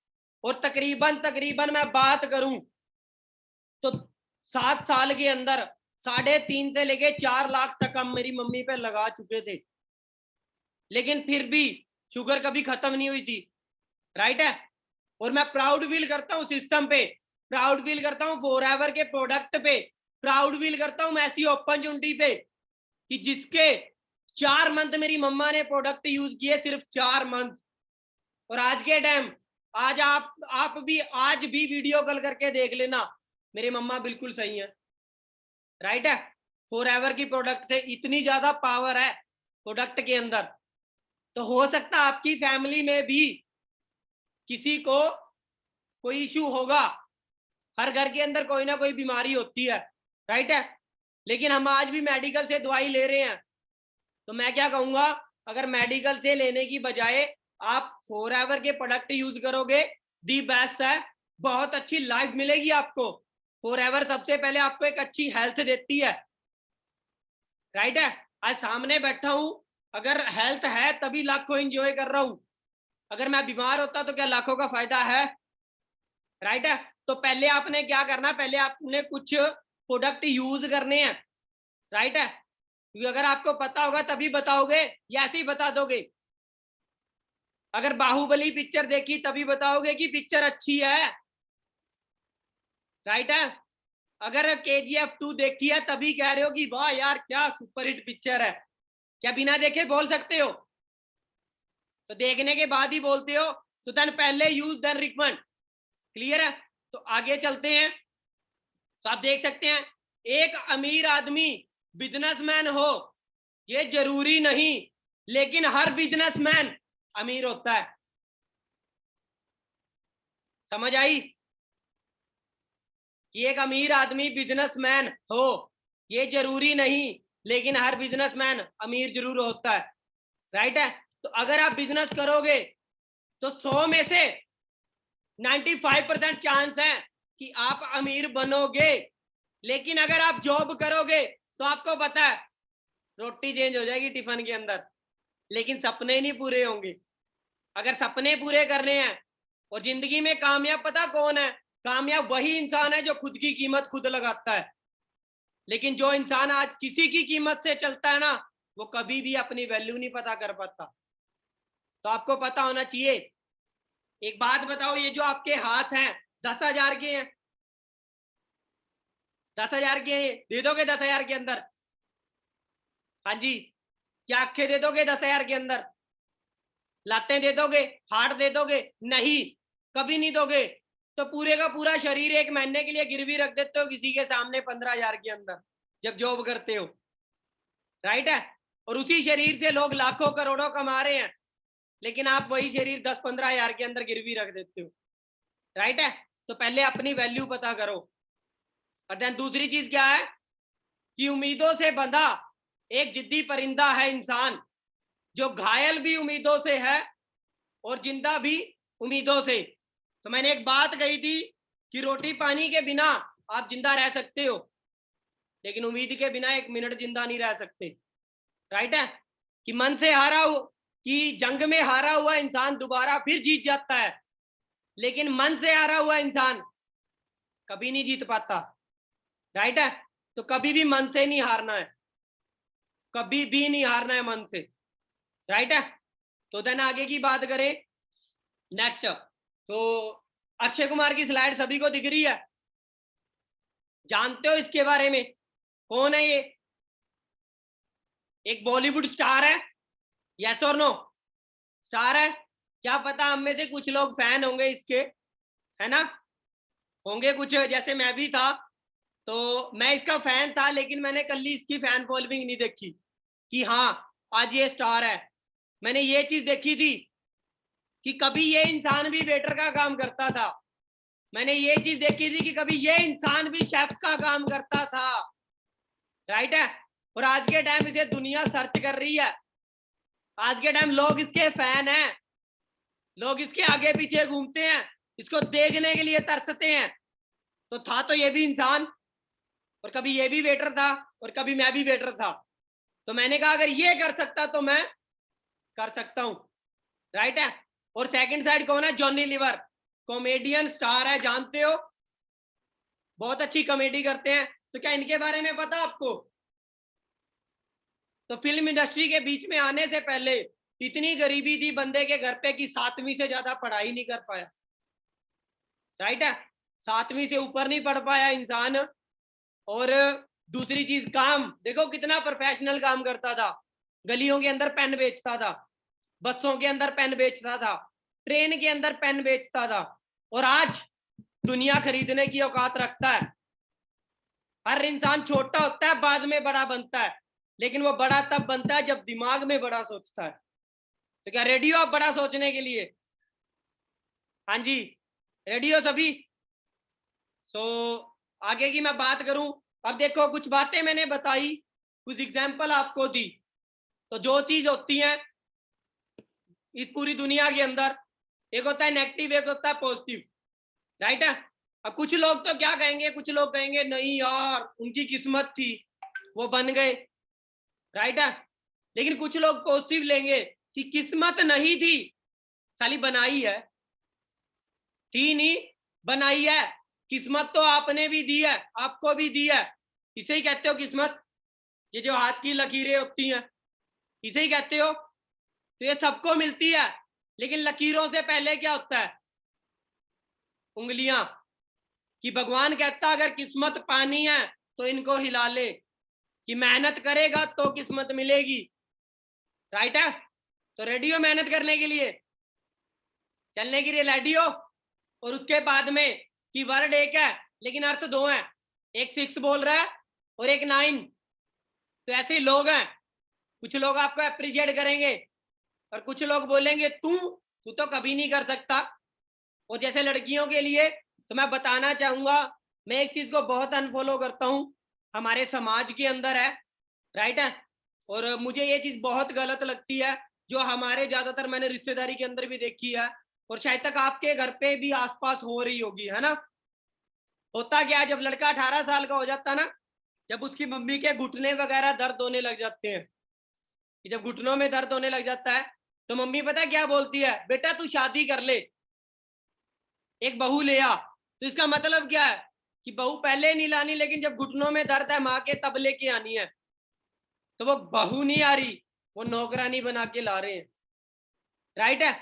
[SPEAKER 1] और तकरीबन तकरीबन मैं बात करूं तो 7 साल के अंदर 3.5 से लेके 4 लाख तक हम मेरी मम्मी पे लगा चुके थे, लेकिन फिर भी शुगर कभी खत्म नहीं हुई थी। राइट है। और मैं प्राउड फील करता हूँ सिस्टम पे, प्राउड फील करता हूँ फॉरएवर के प्रोडक्ट पे, प्राउड फील करता हूँ मैसी अपॉर्चुनिटी पे कि जिसके 4 मंथ मेरी मम्मा ने प्रोडक्ट यूज किए, सिर्फ 4 मंथ। और आज के टाइम, आज आप भी आज भी वीडियो कॉल करके देख लेना, मेरी मम्मा बिल्कुल सही है। राइट है। फॉरएवर की प्रोडक्ट से इतनी ज्यादा पावर है प्रोडक्ट के अंदर। तो हो सकता है आपकी फैमिली में भी किसी को कोई इश्यू होगा, हर घर के अंदर कोई ना कोई बीमारी होती है। राइट है। लेकिन हम आज भी मेडिकल से दवाई ले रहे हैं। तो मैं क्या कहूंगा, अगर मेडिकल से लेने की बजाय आप फॉरएवर के प्रोडक्ट यूज करोगे, दी बेस्ट है, बहुत अच्छी लाइफ मिलेगी आपको। फॉरएवर सबसे पहले आपको एक अच्छी हेल्थ देती है। राइट है। आज सामने बैठा हूं, अगर हेल्थ है तभी लाखों एंजॉय कर रहा हूं। अगर मैं बीमार होता तो क्या लाखों का फायदा है? राइट है। तो पहले आपने क्या करना, पहले आपने कुछ प्रोडक्ट यूज करने हैं। राइट है। क्योंकि अगर आपको पता होगा तभी बताओगे, या ऐसे ही बता दोगे? अगर बाहुबली पिक्चर देखी तभी बताओगे कि पिक्चर अच्छी है। राइट है। अगर KGF 2 देखी है तभी कह रहे हो कि वाह यार क्या सुपरहिट पिक्चर है। क्या बिना देखे बोल सकते हो? तो देखने के बाद ही बोलते हो। तो देन पहले यूज देन रिकमेंड। क्लियर है? तो आगे चलते हैं। तो आप देख सकते हैं, एक अमीर आदमी बिजनेसमैन हो ये जरूरी नहीं, लेकिन हर बिजनेसमैन अमीर होता है। समझ आई? कि एक अमीर आदमी बिजनेसमैन हो ये जरूरी नहीं, लेकिन हर बिजनेसमैन अमीर जरूर होता है। राइट है। तो अगर आप बिजनेस करोगे तो 100 में से 95% चांस है कि आप अमीर बनोगे। लेकिन अगर आप जॉब करोगे तो आपको पता है रोटी चेंज हो जाएगी टिफिन के अंदर, लेकिन सपने नहीं पूरे होंगे। अगर सपने पूरे करने हैं और जिंदगी में कामयाब, पता कौन है कामयाब? वही इंसान है जो खुद की कीमत खुद लगाता है। लेकिन जो इंसान आज किसी की कीमत से चलता है ना, वो कभी भी अपनी वैल्यू नहीं पता कर पाता। तो आपको पता होना चाहिए। एक बात बताओ, ये जो आपके हाथ हैं 10,000 के हैं, 10,000 के हैं, दे दोगे 10,000 के अंदर? हाँ जी। क्या आंखें दे दोगे 10,000 के अंदर? लातें दे दोगे? हार्ट दे दोगे? नहीं, कभी नहीं दोगे। तो पूरे का पूरा शरीर 1 महीने के लिए गिरवी रख देते हो किसी के सामने 15,000 के अंदर, जब जॉब करते हो। राइट है। और उसी शरीर से लोग लाखों करोड़ों कमा रहे हैं, लेकिन आप वही शरीर 10-15 हजार के अंदर गिरवी रख देते हो। राइट है। तो पहले अपनी वैल्यू पता करो। और देन दूसरी चीज क्या है कि उम्मीदों से बंधा एक जिद्दी परिंदा है इंसान, जो घायल भी उम्मीदों से है और जिंदा भी उम्मीदों से। तो मैंने एक बात कही थी कि रोटी पानी के बिना आप जिंदा रह सकते हो, लेकिन उम्मीद के बिना 1 मिनट जिंदा नहीं रह सकते। राइट है। कि मन से हारा हो, कि जंग में हारा हुआ इंसान दोबारा फिर जीत जाता है, लेकिन मन से हारा हुआ इंसान कभी नहीं जीत पाता। राइट है। तो कभी भी मन से नहीं हारना है, कभी भी नहीं हारना है मन से। राइट है। तो देन आगे की बात करें, नेक्स्ट। तो अक्षय कुमार की स्लाइड सभी को दिख रही है? जानते हो इसके बारे में? कौन है ये? एक बॉलीवुड स्टार है, यस और नो? स्टार है। क्या पता हम में से कुछ लोग फैन होंगे इसके, है ना? होंगे कुछ, जैसे मैं भी था। तो मैं इसका फैन था, लेकिन मैंने कल ही इसकी फैन फॉलोइंग नहीं देखी कि हाँ आज ये स्टार है। मैंने ये चीज देखी थी कि कभी ये इंसान भी वेटर का काम करता था। मैंने ये चीज देखी थी कि कभी ये इंसान भी शेफ का काम करता था। राइट है। और आज के टाइम इसे दुनिया सर्च कर रही है। आज के टाइम लोग इसके फैन हैं, लोग इसके आगे पीछे घूमते हैं, इसको देखने के लिए तरसते हैं। तो था तो ये भी इंसान। और कभी ये भी वेटर था और कभी मैं भी वेटर था। तो मैंने कहा अगर ये कर सकता तो मैं कर सकता हूं, राइट है। और सेकंड साइड कौन है? जॉनी लीवर, कॉमेडियन स्टार है, जानते हो, बहुत अच्छी कॉमेडी करते हैं। तो क्या इनके बारे में पता आपको? तो फिल्म इंडस्ट्री के बीच में आने से पहले इतनी गरीबी थी बंदे के घर पे कि 7वीं से ज्यादा पढ़ाई नहीं कर पाया, राइट है, 7वीं से ऊपर नहीं पढ़ पाया इंसान। और दूसरी चीज, काम देखो कितना प्रोफेशनल काम करता था, गलियों के अंदर पेन बेचता था, बसों के अंदर पेन बेचता था, ट्रेन के अंदर पेन बेचता था, और आज दुनिया खरीदने की औकात रखता है। हर इंसान छोटा होता है बाद में बड़ा बनता है, लेकिन वो बड़ा तब बनता है जब दिमाग में बड़ा सोचता है। तो क्या रेडी हो आप बड़ा सोचने के लिए? हाँ जी, रेडी हो सभी? आगे की मैं बात करूं, अब देखो कुछ बातें मैंने बताई, कुछ एग्जाम्पल आपको दी। तो जो चीज होती है इस पूरी दुनिया के अंदर, एक होता है नेगेटिव, एक होता है पॉजिटिव, राइट है। अब कुछ लोग तो क्या कहेंगे, कुछ लोग कहेंगे नहीं यार उनकी किस्मत थी वो बन गए, राइट है। लेकिन कुछ लोग पॉजिटिव लेंगे कि किस्मत नहीं थी, साली बनाई है, थी नहीं बनाई है। किस्मत तो आपने भी दी है, आपको भी दी है, इसे ही कहते हो किस्मत। ये जो हाथ की लकीरें होती हैं इसे ही कहते हो। तो ये सबको मिलती है, लेकिन लकीरों से पहले क्या होता है? उंगलियां। कि भगवान कहता अगर किस्मत पानी है तो इनको हिला ले, कि मेहनत करेगा तो किस्मत मिलेगी, राइट है। तो रेडी हो मेहनत करने के लिए, चलने के लिए रेडी हो? और उसके बाद में कि वर्ड एक है लेकिन अर्थ दो है, एक 6 बोल रहा है और एक 9। तो ऐसे लोग हैं, कुछ लोग आपको अप्रिशिएट करेंगे और कुछ लोग बोलेंगे तू तू तो कभी नहीं कर सकता। और जैसे लड़कियों के लिए तो मैं बताना चाहूंगा, मैं एक चीज को बहुत अनफॉलो करता हूं, हमारे समाज के अंदर है, राइट है। और मुझे ये चीज बहुत गलत लगती है, जो हमारे ज्यादातर मैंने रिश्तेदारी के अंदर भी देखी है, और शायद तक आपके घर पे भी आसपास हो रही होगी, है ना। होता क्या है, जब लड़का 18 साल का हो जाता ना, जब उसकी मम्मी के घुटने वगैरह दर्द होने लग जाते हैं, कि जब घुटनों में दर्द होने लग जाता है तो मम्मी पता क्या बोलती है, बेटा तू शादी कर ले, एक बहू ले आ। तो इसका मतलब क्या है कि बहू पहले नहीं लानी, लेकिन जब घुटनों में दर्द है माँ के तब लेके आनी है। तो वो बहू नहीं आ रही, वो नौकरानी बना के ला रहे हैं, राइट है।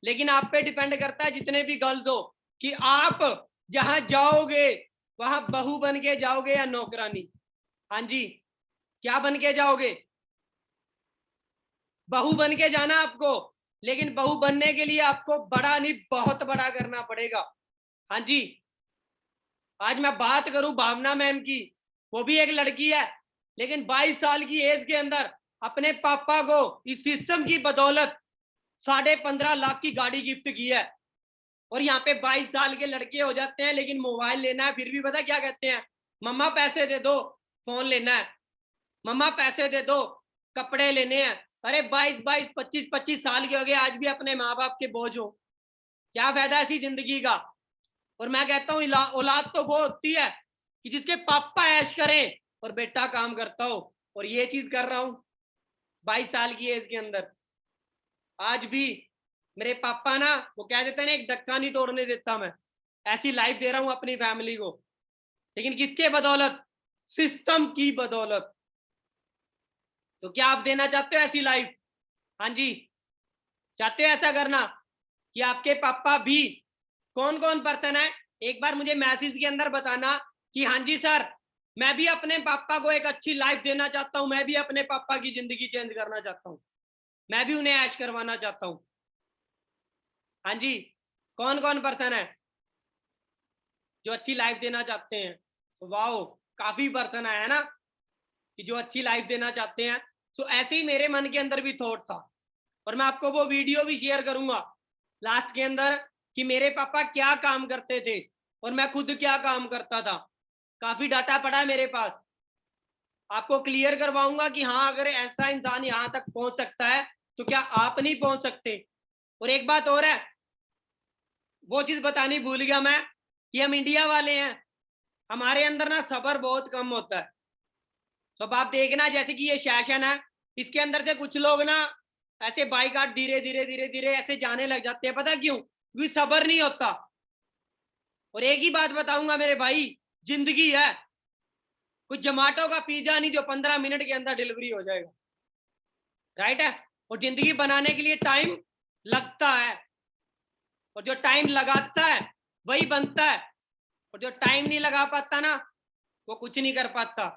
[SPEAKER 1] लेकिन आप पे डिपेंड करता है जितने भी गर्ल्स हो, कि आप जहां जाओगे वहां बहू बन के जाओगे या नौकरानी। हाँ जी, क्या बन के जाओगे? बहू बन के जाना आपको, लेकिन बहू बनने के लिए आपको बड़ा नहीं बहुत बड़ा करना पड़ेगा। हाँ जी, आज मैं बात करूं भावना मैम की, वो भी एक लड़की है, लेकिन 22 साल की एज के अंदर अपने पापा को इस सिस्टम की बदौलत 15.5 लाख की गाड़ी गिफ्ट की है। और यहाँ पे 22 साल के लड़के हो जाते हैं, लेकिन मोबाइल लेना है फिर भी पता क्या कहते हैं, मम्मा पैसे दे दो फोन लेना है, मम्मा पैसे दे दो कपड़े लेने हैं। अरे 22-22 25-25 साल के हो गए, आज भी अपने माँ बाप के बोझ हो, क्या फायदा ऐसी जिंदगी का। और मैं कहता हूँ औलाद तो वो होती है कि जिसके पापा ऐश करें और बेटा काम करता हो, और ये चीज कर रहा हूँ 22 साल की एज के अंदर। आज भी मेरे पापा ना वो कह देते हैं ना, एक धक्का नहीं तोड़ने देता मैं, ऐसी लाइफ दे रहा हूँ अपनी फैमिली को, लेकिन किसके बदौलत? सिस्टम की बदौलत। तो क्या आप देना चाहते हो ऐसी लाइफ? हाँ जी, चाहते हो ऐसा करना कि आपके पापा भी, कौन कौन पर्सन है एक बार मुझे मैसेज के अंदर बताना कि हाँ जी सर मैं भी अपने पापा को एक अच्छी लाइफ देना चाहता हूं, मैं भी अपने पापा की जिंदगी चेंज करना चाहता हूं, मैं भी उन्हें ऐश करवाना चाहता हूं। हाँ जी, कौन कौन पर्सन है जो अच्छी लाइफ देना चाहते हैं? तो वाओ, काफी पर्सन है ना कि जो अच्छी लाइफ देना चाहते हैं। तो ऐसे ही मेरे मन के अंदर भी थॉट था, और मैं आपको वो वीडियो भी शेयर करूंगा लास्ट के अंदर कि मेरे पापा क्या काम करते थे और मैं खुद क्या काम करता था। काफी डाटा पड़ा है मेरे पास, आपको क्लियर करवाऊंगा कि हाँ अगर ऐसा इंसान यहां तक पहुंच सकता है तो क्या आप नहीं पहुंच सकते। और एक बात और है, वो चीज बतानी भूल गया मैं, कि हम इंडिया वाले हैं, हमारे अंदर ना सब्र बहुत कम होता है। तो अब आप देखना, जैसे कि ये सेशन है, इसके अंदर से कुछ लोग ना ऐसे बाइकाट धीरे धीरे धीरे धीरे ऐसे जाने लग जाते हैं। पता क्यों? क्योंकि सब्र नहीं होता। और एक ही बात बताऊंगा मेरे भाई, जिंदगी है, कुछ जोमेटो का पिज्जा नहीं जो 15 मिनट के अंदर डिलीवरी हो जाएगा। राइट है? और जिंदगी बनाने के लिए टाइम लगता है, और जो टाइम लगाता है वही बनता है, और जो टाइम नहीं लगा पाता ना वो कुछ नहीं कर पाता।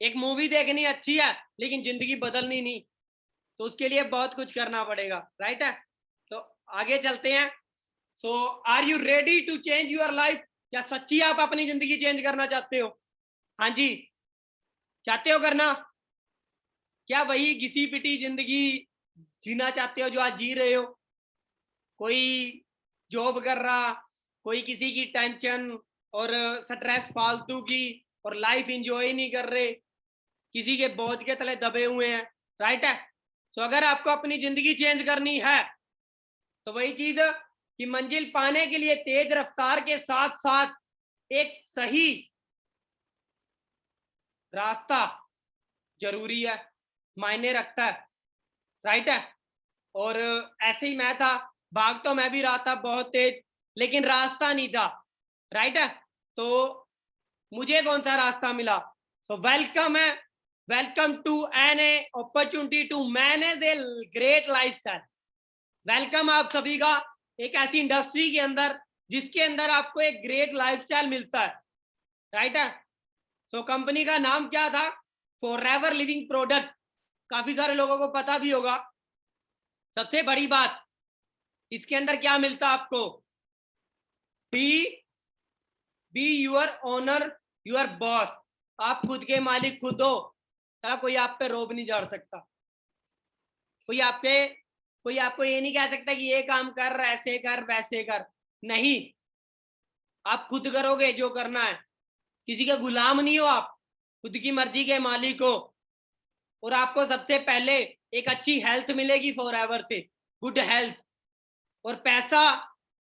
[SPEAKER 1] एक मूवी देखनी अच्छी है लेकिन जिंदगी बदलनी नहीं, तो उसके लिए बहुत कुछ करना पड़ेगा। राइट है? तो आगे चलते हैं। So are you ready to change your life? क्या सच्ची आप अपनी जिंदगी चेंज करना चाहते हो? हाँ जी, चाहते हो करना? क्या वही घिसी पिटी जिंदगी जीना चाहते हो जो आज जी रहे हो? कोई जॉब कर रहा, कोई किसी की टेंशन और स्ट्रेस फालतू की, और लाइफ इंजॉय नहीं कर रहे, किसी के बोझ के तले दबे हुए हैं। राइट है? तो अगर आपको अपनी जिंदगी चेंज करनी है तो वही चीज कि मंजिल पाने के लिए तेज रफ्तार के साथ साथ एक सही रास्ता जरूरी है, मायने रखता है। राइट है? और ऐसे ही मैं था, भाग तो मैं भी रहा था बहुत तेज, लेकिन रास्ता नहीं था। राइट है? तो मुझे कौन सा रास्ता मिला? सो वेलकम है, welcome to an opportunity to manage a great lifestyle. Welcome आप सभी का एक ऐसी इंडस्ट्री के अंदर जिसके अंदर आपको एक ग्रेट लाइफस्टाइल मिलता है। राइट है? तो कंपनी का नाम क्या था? Forever living product. काफी सारे लोगों को पता भी होगा। सबसे बड़ी बात, इसके अंदर क्या मिलता आपको? Be your owner, your boss. आप खुद के मालिक खुद हो, कोई आप पे रोब नहीं झाड़ सकता। कोई आपको ये नहीं कह सकता कि ये काम कर, ऐसे कर, वैसे कर। नहीं, आप खुद करोगे जो करना है। किसी का गुलाम नहीं हो आप, खुद की मर्जी के मालिक हो। और आपको सबसे पहले एक अच्छी हेल्थ मिलेगी फॉरएवर से, गुड हेल्थ। और पैसा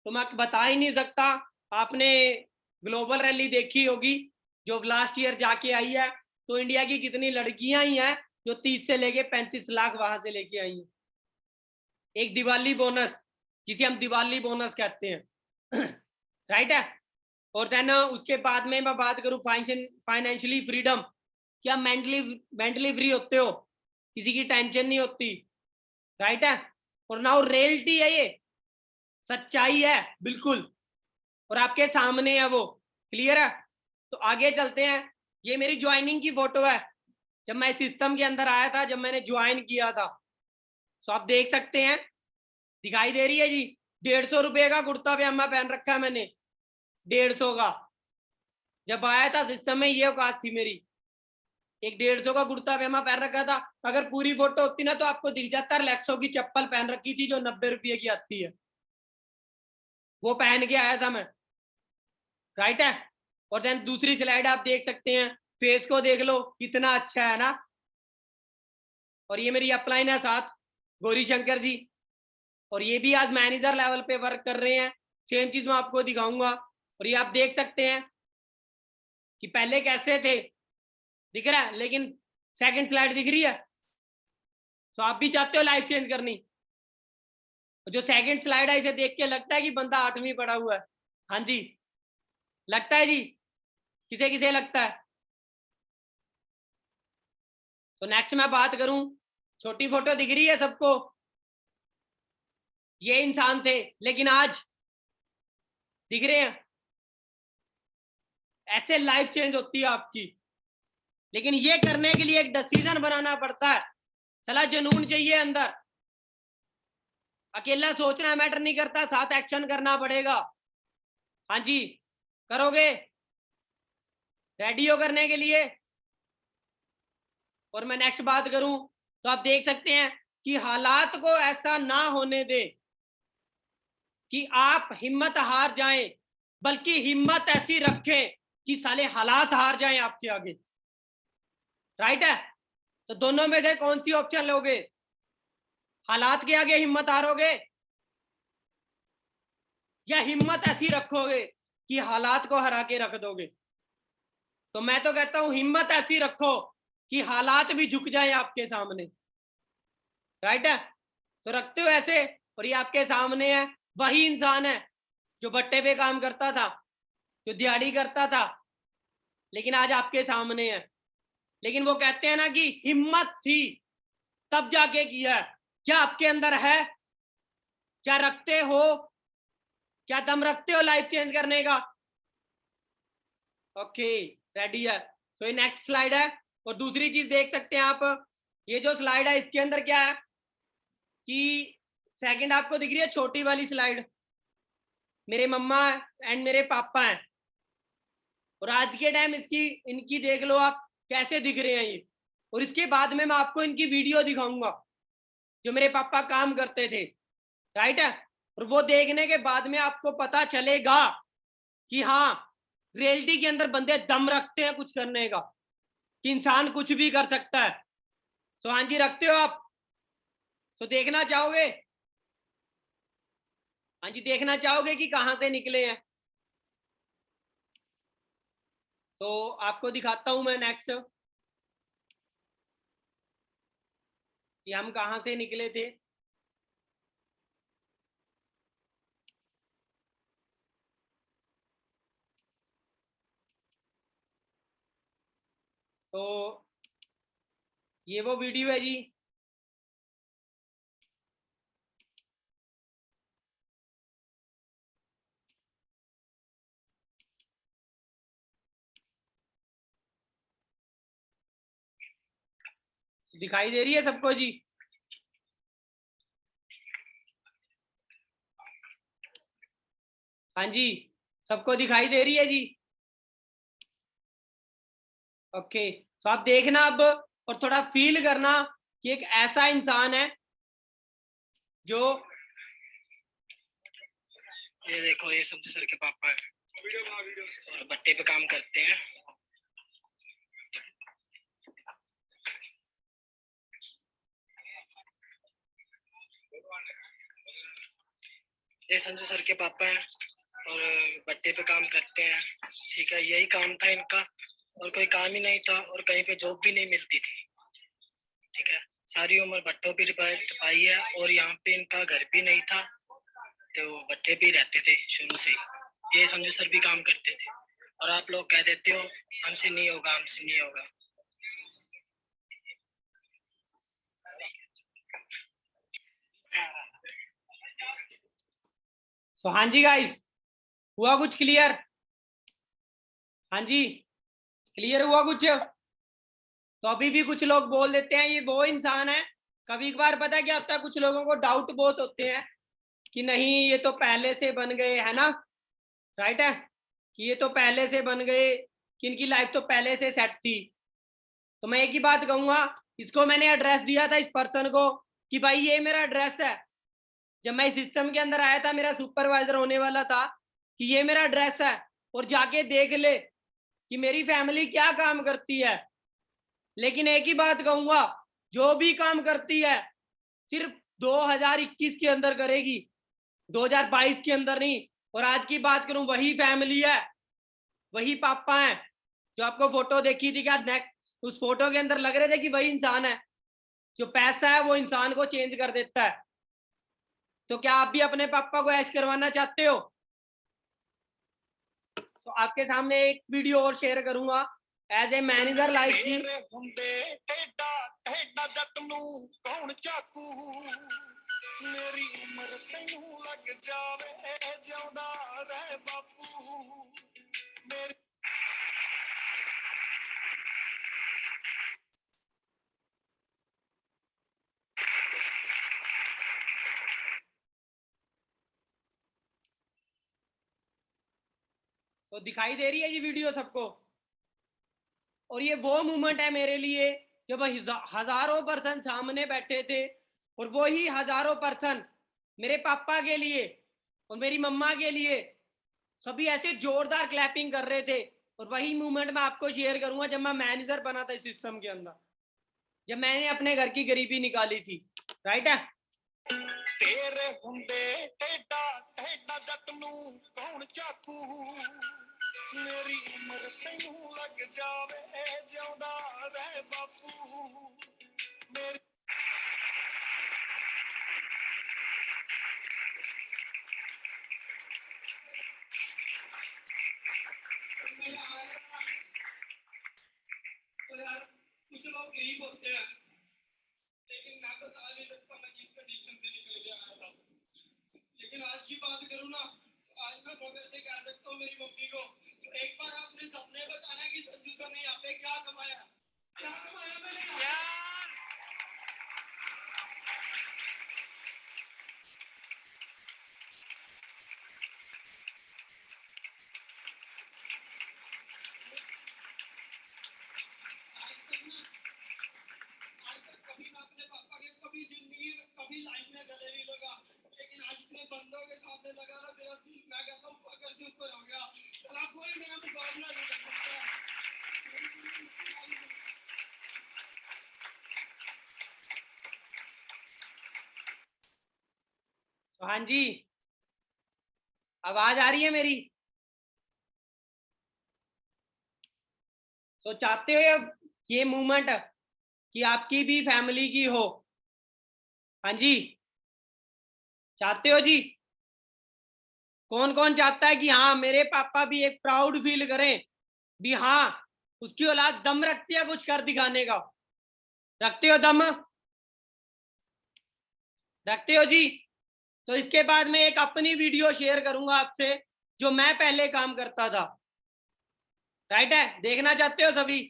[SPEAKER 1] तो मैं बता ही नहीं सकता। आपने ग्लोबल रैली देखी होगी जो लास्ट ईयर जाके आई है, तो इंडिया की कितनी लड़कियां ही हैं जो 30 से लेके 35 लाख वहां से लेके आई हैं। एक दिवाली बोनस, जिसे हम दिवाली बोनस कहते हैं। राइट है? और देन उसके बाद में मैं बात करूं फाइनेंशियली फ्रीडम। क्या मेंटली मेंटली फ्री होते हो, किसी की टेंशन नहीं होती। राइट है? और नाउ रियलिटी है, ये सच्चाई है बिल्कुल, और आपके सामने है वो। क्लियर है? तो आगे चलते हैं। ये मेरी ज्वाइनिंग की फोटो है, जब मैं सिस्टम के अंदर आया था, जब मैंने ज्वाइन किया था। तो आप देख सकते हैं, दिखाई दे रही है जी? 150 रुपए का कुर्ता पजामा पहन रखा है मैंने, 150 का। जब आया था सिस्टम में ये औकात थी मेरी, एक 150 का कुर्ता पजामा पहन रखा था। अगर पूरी फोटो होती ना तो आपको दिख जाता रिलैक्सो की चप्पल पहन रखी थी जो 90 रुपये की आती है, वो पहन के आया था मैं। राइट है? और देन दूसरी स्लाइड आप देख सकते हैं, फेस को देख लो कितना अच्छा है ना। और ये मेरी अपलाइन है साथ, गौरी शंकर जी, और ये भी आज मैनेजर लेवल पे वर्क कर रहे हैं। सेम चीज मैं आपको दिखाऊंगा। और ये आप देख सकते हैं कि पहले कैसे थे, दिख रहा है? लेकिन सेकंड स्लाइड दिख रही है? तो आप भी चाहते हो लाइफ चेंज करनी? जो सेकंड स्लाइड है इसे देख के लगता है कि बंदा 8वीं पढ़ा हुआ है। हाँ जी, लगता है जी? किसे किसे लगता है? तो नेक्स्ट मैं बात करूं, छोटी फोटो दिख रही है सबको? ये इंसान थे लेकिन आज दिख रहे हैं। ऐसे लाइफ चेंज होती है आपकी, लेकिन ये करने के लिए एक डिसीजन बनाना पड़ता है। चला जुनून चाहिए अंदर, अकेला सोचना मैटर नहीं करता, साथ एक्शन करना पड़ेगा। हाँ जी, करोगे? रेडी हो करने के लिए? और मैं नेक्स्ट बात करूं तो आप देख सकते हैं कि हालात को ऐसा ना होने दे कि आप हिम्मत हार जाएं, बल्कि हिम्मत ऐसी रखें कि साले हालात हार जाएं आपके आगे। राइट है? तो दोनों में से कौन सी ऑप्शन लोगे? हालात के आगे हिम्मत हारोगे, या हिम्मत ऐसी रखोगे कि हालात को हरा के रख दोगे? तो मैं तो कहता हूं हिम्मत ऐसी रखो कि हालात भी झुक जाएं आपके सामने, राइट है? तो रखते हो ऐसे, और ये आपके सामने है, वही इंसान है जो भट्टे पे काम करता था, जो दिहाड़ी करता था, लेकिन आज आपके सामने है। लेकिन वो कहते हैं ना कि हिम्मत थी तब जाके किया। क्या आपके अंदर है? क्या रखते हो? क्या दम रखते हो लाइफ चेंज करने का? ओके, रेडी है। तो ये नेक्स्ट स्लाइड है। और दूसरी चीज देख सकते हैं आप, ये जो स्लाइड है इसके अंदर क्या है कि सेकंड आपको दिख रही है छोटी वाली स्लाइड, मेरे मम्मा एंड मेरे पापा हैं, और आज के टाइम इसकी इनकी देख लो आप कैसे दिख रहे हैं ये। और इसके बाद में मैं आपको इनकी वीडियो दिखाऊंगा जो मेरे पापा काम करते थे, राइट है? और वो देखने के बाद में आपको पता चलेगा कि हाँ, रियलिटी के अंदर बंदे दम रखते हैं कुछ करने का, कि इंसान कुछ भी कर सकता है। तो हाँ जी, रखते हो आप? तो देखना चाहोगे? हाँ जी, देखना चाहोगे कि कहां से निकले हैं? तो आपको दिखाता हूं मैं नेक्स्ट कि हम कहां से निकले थे। तो ये वो वीडियो है जी, दिखाई दे रही है सबको जी? हाँ जी, सबको दिखाई दे रही है जी? ओके, तो आप देखना अब और थोड़ा फील करना कि एक ऐसा इंसान है जो,
[SPEAKER 2] ये देखो, ये संजू सर के पापा है और भट्टे पे काम करते हैं। ये संजू सर के पापा हैं और भट्टे पे काम करते हैं, ठीक है? यही काम था इनका, और कोई काम ही नहीं था, और कहीं पे जॉब भी नहीं मिलती थी, ठीक है? सारी उम्र भट्टों पे पाई है, और यहाँ पे इनका घर भी नहीं था, तो वो भट्टे पे रहते थे शुरू से। ये संजू सर भी काम करते थे, और आप लोग कह देते हो हमसे नहीं होगा, हमसे नहीं होगा।
[SPEAKER 1] तो हाँ जी गाइस, हुआ कुछ क्लियर? हाँ जी, क्लियर हुआ कुछ? तो अभी भी कुछ लोग बोल देते हैं ये वो इंसान है। कभी कभार पता क्या होता है, कुछ लोगों को डाउट बहुत होते हैं कि नहीं ये तो पहले से बन गए, है ना? राइट है कि ये तो पहले से बन गए, कि इनकी लाइफ तो पहले से सेट थी। तो मैं एक ही बात कहूंगा, इसको मैंने एड्रेस दिया था इस पर्सन को कि भाई ये मेरा एड्रेस है। जब मैं इस सिस्टम के अंदर आया था, मेरा सुपरवाइजर होने वाला था कि ये मेरा एड्रेस है और जाके देख ले कि मेरी फैमिली क्या काम करती है। लेकिन एक ही बात कहूंगा, जो भी काम करती है सिर्फ 2021 के अंदर करेगी, 2022 के अंदर नहीं। और आज की बात करूं, वही फैमिली है, वही पापा हैं जो आपको फोटो देखी थी, क्या उस फोटो के अंदर लग रहे थे कि वही इंसान है। जो पैसा है वो इंसान को चेंज कर देता है। तो क्या आप भी अपने पापा को ऐश करवाना चाहते हो? तो आपके सामने एक वीडियो और शेयर करूंगा एज ए मैनेजर लाइफ की। मेरी उम्र तैनू लग जावे जिंदा रह बापू मेरी। तो दिखाई दे रही है ये वीडियो सबको? और ये वो मोमेंट है मेरे लिए जब हजारों पर्सन सामने बैठे थे, और वो ही हजारों पर्सन मेरे पापा के लिए और मेरी मम्मा के लिए सभी ऐसे जोरदार क्लैपिंग कर रहे थे। और वही मूवमेंट मैं आपको शेयर करूंगा जब मैं मैनेजर बना था इस सिस्टम के अंदर, जब मैंने अपने घर की गरीबी निकाली थी, राइट है? तेरे हुंदे टेढ़ा टेढ़ा जट नू कौन चाकू
[SPEAKER 2] मेरी उम्र तैनू लग जावे जिंदा रह बापू मेरी
[SPEAKER 1] तो यार कुछ लोग गरीब होते हैं, लेकिन मैं बता नहीं सकता मैं किस कंडीशन से निकल के आया था। लेकिन आज की बात करूँ ना, तो आज मैं बगैर से कह सकता हूँ मेरी मम्मी को, तो एक बार अपने सपने बताना कि संजू सर ने यहाँ पे क्या कमाया मैंने यार। आज तक कभी मैं अपने पापा के कभी जिंदगी कभी लाइफ में गले नहीं लगा, लेकिन आज इतने बंदों के सामने लगा ना, मेरा मैं कहता हूँ फकर से ऊपर हो गया। चला कोई मेरा मुकाबला नहीं कर सकता। हाँ जी, आवाज आ रही है मेरी? तो चाहते हो ये मूवमेंट कि आपकी भी फैमिली की हो? हाँ जी, चाहते हो जी? कौन कौन चाहता है कि हाँ मेरे पापा भी एक प्राउड फील करें, भी हाँ उसकी औलाद दम रखती है कुछ कर दिखाने का? रखते हो दम? रखते हो जी? तो इसके बाद में एक अपनी वीडियो शेयर करूंगा आपसे, जो मैं पहले काम करता था। राइट है? देखना चाहते हो सभी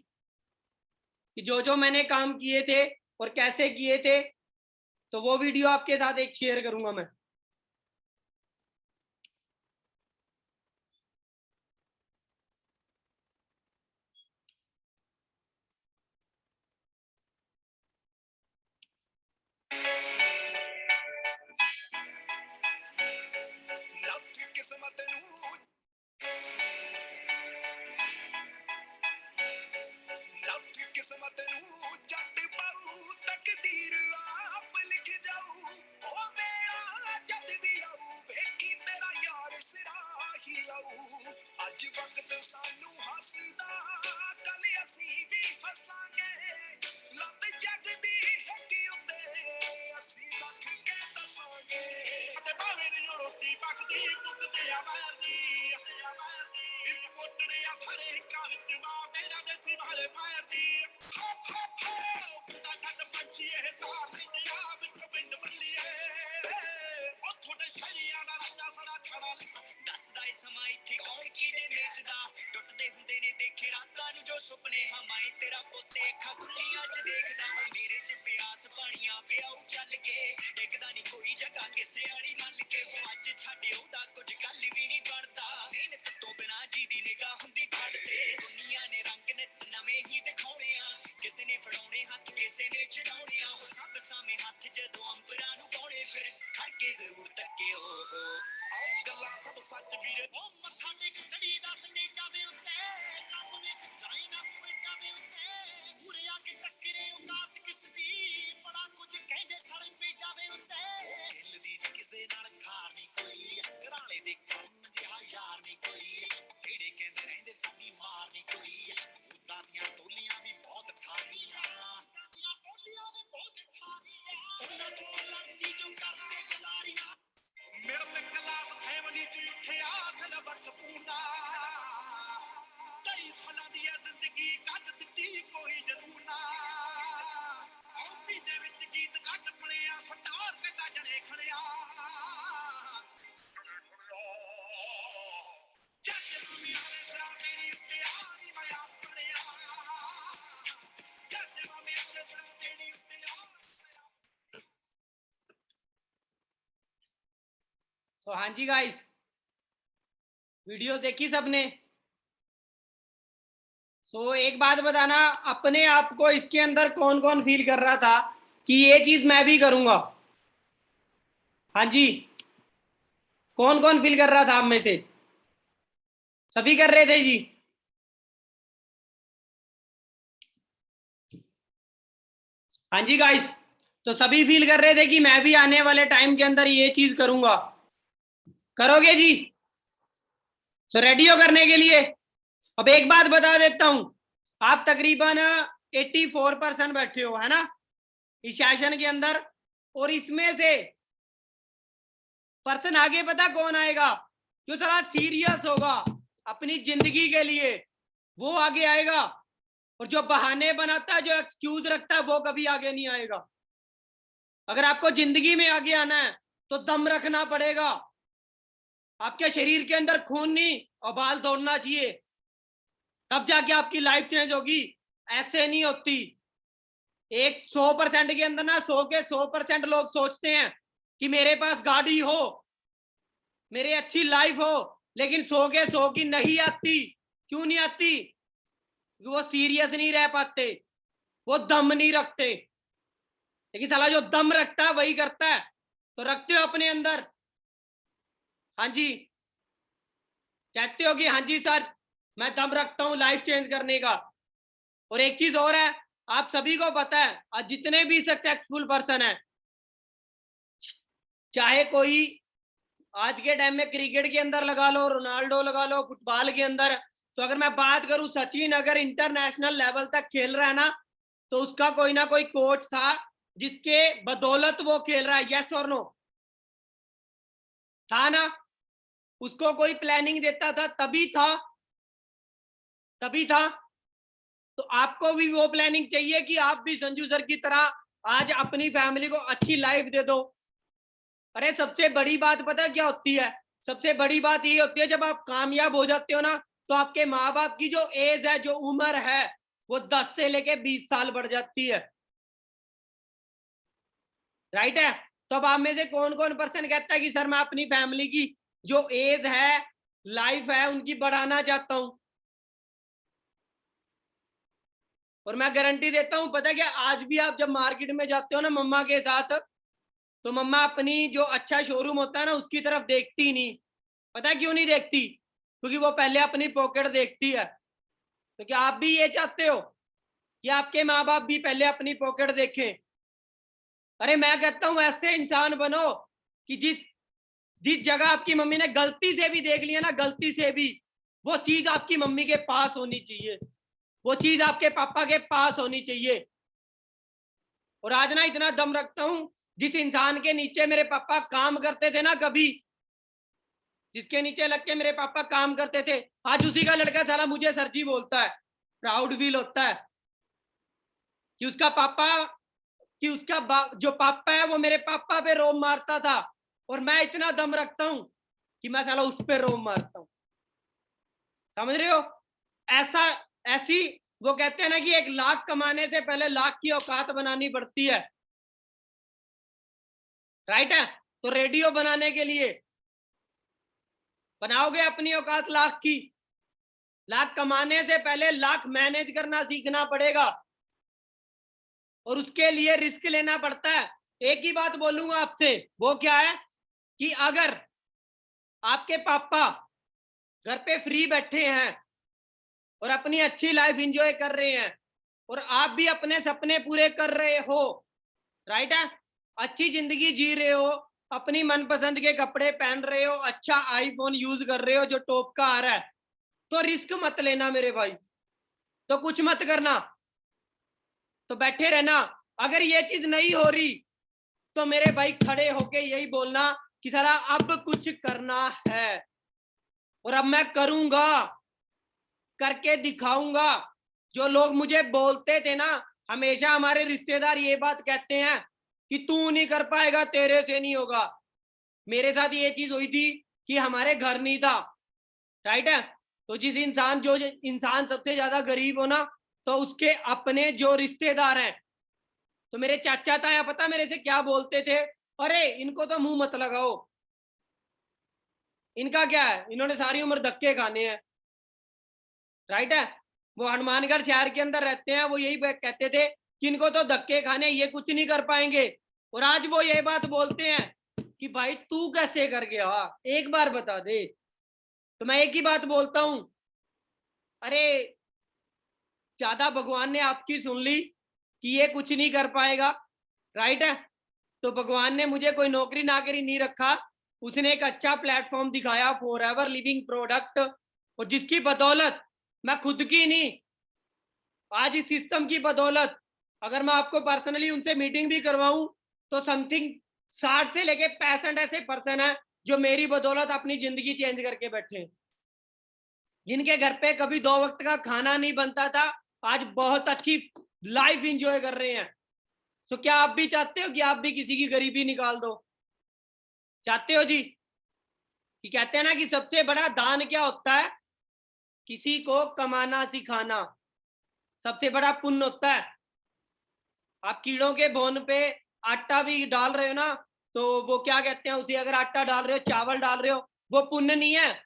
[SPEAKER 1] कि जो मैंने काम किए थे और कैसे किए थे? तो वो वीडियो आपके साथ एक शेयर करूंगा मैं।
[SPEAKER 2] किस्मत किस्मत जट पाऊ तकदीर आप लिख जाऊ ओ मेरा जद भी आऊ वेखी तेरा यार सिरा ही लाऊ अज वक्त सानू हसदा कल असी भी हसांगे लत जग दी है कि उते असी लख के दसांगे ते भावे नी रोटी पकदी पुकते आ मारदी पोटड़े आ सारे काल दिवा मेरा देसी वाले मारदी सुपने हमारे तेरा पोते अखा खुलियां च देखदा मेरे च प्यास पानियां पियाऊ चल के टेकदा नहीं कोई जगह किसे आली मल के वो अज छाड़े ओदा कुछ गल भी नहीं बनदा मेहनत तो बिना जी दी निगाह हुंदी खड़ते दुनिया ने रंग नित नवे ही दिखाउणे आ किसे ने फड़ाउणे हथ किसे ने छड़ाउणे आ वो सब सामे हथ जदों अंबरां नूं पाउणे फिर खड़ के जरूर तके ओ आओ गल्लां सब सच वीरे ओ मत्था टेक चढ़ी दा संदेजा दे उत्ते काम देख जाई ना तू जादे उत्ते पूरे आके टक्करे औकात किस दी बड़ा कुछ कहंदे सड़क पे जादे उत्ते दिल दी किसे नाल खार नहीं कोई घराले दे काम जिहा यार नहीं कोई जेड़े कहंदे रहंदे साडी मार नहीं कोई उदां दियां टोलियां भी बहुत ठारीਆਂ ਦੀਆਂ ਟੋਲੀਆਂ ਵੀ ਬਹੁਤ ठारीਆਂ ਉਹਨਾਂ ਤੋਂ ਲੜਜੀ ਜੋ ਕਰਦੇ ਗਦਾਰੀਆਂ ਮਿਡਲ ਕਲਾਸ ਫੈਮਿਲੀ ਚ ਉੱਠਿਆ ਥਲਬਰ ਸਪੂਨਾ ਕਈ ਸਾਲਾਂ ਦੀ ਜ਼ਿੰਦਗੀ ਕੱਢ ਦਿੱਤੀ ਕੋਈ ਜਨੂਨਾ ਆਉ ਮਹੀਨੇ ਵਿੱਚ ਗੀਤ ਕੱਢ ਪੜਿਆ ਸਟਾਰ ਤੇ ਗੱਜਣੇ ਖੜਿਆ ਜੱਜ ਮਾਮਿਆਂ ਦੇ ਸਿਰਾਂ ਤੇਰੀ ਉੱਤੇ ਆ ਨੀ ਮੈਂ ਆਪ ਪੜਿਆ ਜੱਜ ਮਾਮਿਆਂ ਦੇ ਸਿਰਾਂ ਤੇਰੀ ਉੱਤੇ ਆ
[SPEAKER 1] तो हाँ जी गाइस, वीडियो देखी सबने? एक बात बताना, अपने आप को इसके अंदर कौन कौन फील कर रहा था कि ये चीज मैं भी करूंगा? हाँ जी, कौन कौन फील कर रहा था आप में से? सभी कर रहे थे जी? हाँ जी गाइस, तो सभी फील कर रहे थे कि मैं भी आने वाले टाइम के अंदर ये चीज करूंगा। करोगे जी? रेडी हो करने के लिए? अब एक बात बता देता हूं, आप तकरीबन 84% बैठे हो, है ना, इस सेशन के अंदर, और इसमें से पर्सन आगे पता कौन आएगा? जो थोड़ा सीरियस होगा अपनी जिंदगी के लिए, वो आगे आएगा। और जो बहाने बनाता है, जो एक्सक्यूज रखता है, वो कभी आगे नहीं आएगा। अगर आपको जिंदगी में आगे आना है तो दम रखना पड़ेगा। आपके शरीर के अंदर खून नहीं और बाल दौड़ना चाहिए, तब जाके आपकी लाइफ चेंज होगी। ऐसे नहीं होती। एक 100% के अंदर ना 100 के 100% लोग सोचते हैं कि मेरे पास गाड़ी हो, मेरी अच्छी लाइफ हो, लेकिन 100 के 100 की नहीं आती। क्यों नहीं आती? वो सीरियस नहीं रह पाते, वो दम नहीं रखते। लेकिन साला जो दम रखता है वही करता है। तो रखते हो अपने अंदर? हाँ जी, कहते हो कि हाँ जी सर मैं दम रखता हूं लाइफ चेंज करने का। और एक चीज और है, आप सभी को पता है, आज जितने भी सक्सेसफुल पर्सन है, चाहे कोई आज के टाइम में क्रिकेट के अंदर लगा लो, रोनाल्डो लगा लो, फुटबॉल के अंदर, तो अगर मैं बात करूं, सचिन अगर इंटरनेशनल लेवल तक खेल रहा है ना, तो उसका कोई ना कोई कोच था जिसके बदौलत वो खेल रहा है। यस और नो? था ना? उसको कोई प्लानिंग देता था तभी था, तभी था। तो आपको भी वो प्लानिंग चाहिए कि आप भी संजू सर की तरह आज अपनी फैमिली को अच्छी लाइफ दे दो। अरे सबसे बड़ी बात पता क्या होती है? सबसे बड़ी बात ये होती है, जब आप कामयाब हो जाते हो ना, तो आपके माँ बाप की जो एज है, जो उम्र है, वो 10 से लेके 20 साल बढ़ जाती है। राइट है? तो अब आप में से कौन कौन पर्सन कहता है कि सर मैं अपनी फैमिली की जो एज है, लाइफ है, उनकी बढ़ाना चाहता हूं? और मैं गारंटी देता हूं, पता क्या, आज भी आप जब मार्केट में जाते हो ना मम्मा के साथ, तो मम्मा अपनी जो अच्छा शोरूम होता है ना उसकी तरफ देखती नहीं। पता है क्यों नहीं देखती? क्योंकि वो पहले अपनी पॉकेट देखती है। तो क्या आप भी ये चाहते हो कि आपके माँ बाप भी पहले अपनी पॉकेट देखें? अरे मैं कहता हूं ऐसे इंसान बनो कि जिस जिस जगह आपकी मम्मी ने गलती से भी देख लिया ना, गलती से भी, वो चीज आपकी मम्मी के पास होनी चाहिए, वो चीज आपके पापा के पास होनी चाहिए। और आज ना इतना दम रखता हूं, जिस इंसान के नीचे मेरे पापा काम करते थे ना, कभी जिसके नीचे लग के मेरे पापा काम करते थे, आज उसी का लड़का साला मुझे सर जी बोलता है। प्राउड फील होता है कि उसका पापा, कि उसका जो पापा है वो मेरे पापा पे रोब मारता था, और मैं इतना दम रखता हूं कि मैं साला उस पे रोब मारता हूं। समझ रहे हो? ऐसा, ऐसी, वो कहते हैं ना कि 1 लाख कमाने से पहले लाख की औकात बनानी पड़ती है। राइट है? तो रेडियो बनाने के लिए बनाओगे अपनी औकात लाख की, लाख कमाने से पहले लाख मैनेज करना सीखना पड़ेगा, और उसके लिए रिस्क लेना पड़ता है। एक ही बात बोलूंगा आपसे, वो क्या है कि अगर आपके पापा घर पे फ्री बैठे हैं और अपनी अच्छी लाइफ एंजॉय कर रहे हैं, और आप भी अपने सपने पूरे कर रहे हो, राइट है, अच्छी जिंदगी जी रहे हो, अपनी मनपसंद के कपड़े पहन रहे हो, अच्छा आईफोन यूज कर रहे हो जो टॉप का आ रहा है, तो रिस्क मत लेना मेरे भाई, तो कुछ मत करना, तो बैठे रहना। अगर ये चीज नहीं हो रही तो मेरे भाई खड़े होके यही बोलना कि साला अब कुछ करना है, और अब मैं करूंगा, करके दिखाऊंगा। जो लोग मुझे बोलते थे ना, हमेशा हमारे रिश्तेदार ये बात कहते हैं कि तू नहीं कर पाएगा, तेरे से नहीं होगा। मेरे साथ ये चीज हुई थी कि हमारे घर नहीं था, राइट है, तो जो इंसान सबसे ज्यादा गरीब हो ना, तो उसके अपने जो रिश्तेदार हैं, तो मेरे चाचा ताया पता मेरे से क्या बोलते थे, अरे इनको तो मुंह मत लगाओ, इनका क्या है, इन्होंने सारी उम्र धक्के खाने हैं। राइट है? वो हनुमानगढ़ शहर के अंदर रहते हैं, वो यही कहते थे कि इनको तो धक्के खाने, ये कुछ नहीं कर पाएंगे। और आज वो ये बात बोलते हैं कि भाई तू कैसे कर गया, एक बार बता दे। तो मैं एक ही बात बोलता हूं, अरे ज्यादा भगवान ने आपकी सुन ली कि ये कुछ नहीं कर पाएगा, राइट है, तो भगवान ने मुझे कोई नौकरी नाकरी नहीं रखा, उसने एक अच्छा प्लेटफॉर्म दिखाया, फॉर एवर लिविंग प्रोडक्ट, और जिसकी बदौलत मैं खुद की नहीं, आज इस सिस्टम की बदौलत अगर मैं आपको पर्सनली उनसे मीटिंग भी करवाऊं तो समथिंग 60 से लेके 65 ऐसे पर्सन है जो मेरी बदौलत अपनी जिंदगी चेंज करके बैठे हैं, जिनके घर पे कभी 2 वक्त का खाना नहीं बनता था, आज बहुत अच्छी लाइफ इंजॉय कर रहे हैं। तो क्या आप भी चाहते हो कि आप भी किसी की गरीबी निकाल दो? चाहते हो जी? कि कहते हैं ना कि सबसे बड़ा दान क्या होता है? किसी को कमाना सिखाना सबसे बड़ा पुण्य होता है। आप कीड़ों के बोन पे आटा भी डाल रहे हो ना, तो वो क्या कहते हैं उसे, अगर आटा डाल रहे हो, चावल डाल रहे हो, वो पुण्य नहीं है।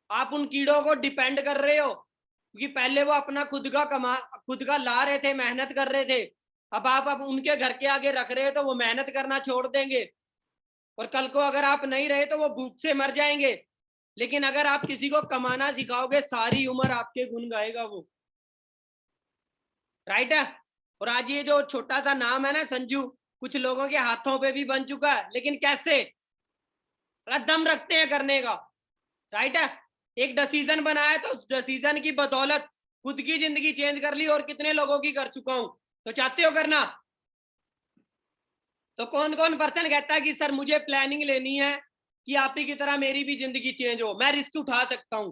[SPEAKER 1] आप उन कीड़ों को डिपेंड कर रहे हो, क्योंकि पहले वो अपना खुद का ला रहे थे, मेहनत कर रहे थे। अब उनके घर के आगे रख रहे हो तो वो मेहनत करना छोड़ देंगे, और कल को अगर आप नहीं रहे तो वो भूख से मर जाएंगे। लेकिन अगर आप किसी को कमाना सिखाओगे, सारी उम्र आपके गुण गाएगा वो। राइट है? और आज ये जो छोटा सा नाम है ना संजू, कुछ लोगों के हाथों पे भी बन चुका है, लेकिन कैसे? दम रखते हैं करने का। राइट है? एक डिसीजन बनाया तो उस डिसीजन की बदौलत खुद की जिंदगी चेंज कर ली, और कितने लोगों की कर चुका हूं। तो चाहते हो करना? तो कौन कौन पर्सन कहता है कि सर मुझे प्लानिंग लेनी है कि आप ही की तरह मेरी भी जिंदगी चेंज हो, मैं रिस्क उठा सकता हूं?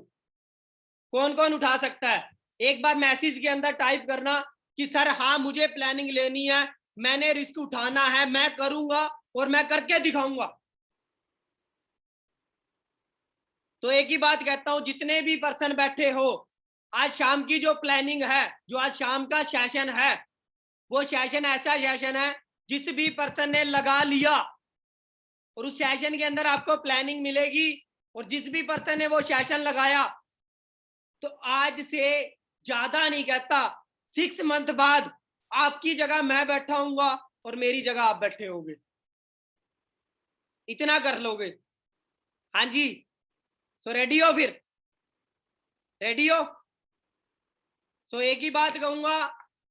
[SPEAKER 1] कौन कौन उठा सकता है? एक बार मैसेज के अंदर टाइप करना कि सर हाँ मुझे प्लानिंग लेनी है, मैंने रिस्क उठाना है, मैं करूंगा और मैं करके दिखाऊंगा। तो एक ही बात कहता हूं, जितने भी पर्सन बैठे हो, आज शाम की जो प्लानिंग है, जो आज शाम का सेशन है, वो सेशन ऐसा सेशन है जिस भी पर्सन ने लगा लिया, और उस सेशन के अंदर आपको प्लानिंग मिलेगी। और जिस भी पर्सन ने वो सेशन लगाया, तो आज से ज्यादा नहीं कहता, 6 मंथ बाद आपकी जगह मैं बैठा हूंगा और मेरी जगह आप बैठे होगे। इतना कर लोगे? हाँ जी। सो रेडी हो? फिर रेडी हो? सो एक ही बात कहूंगा,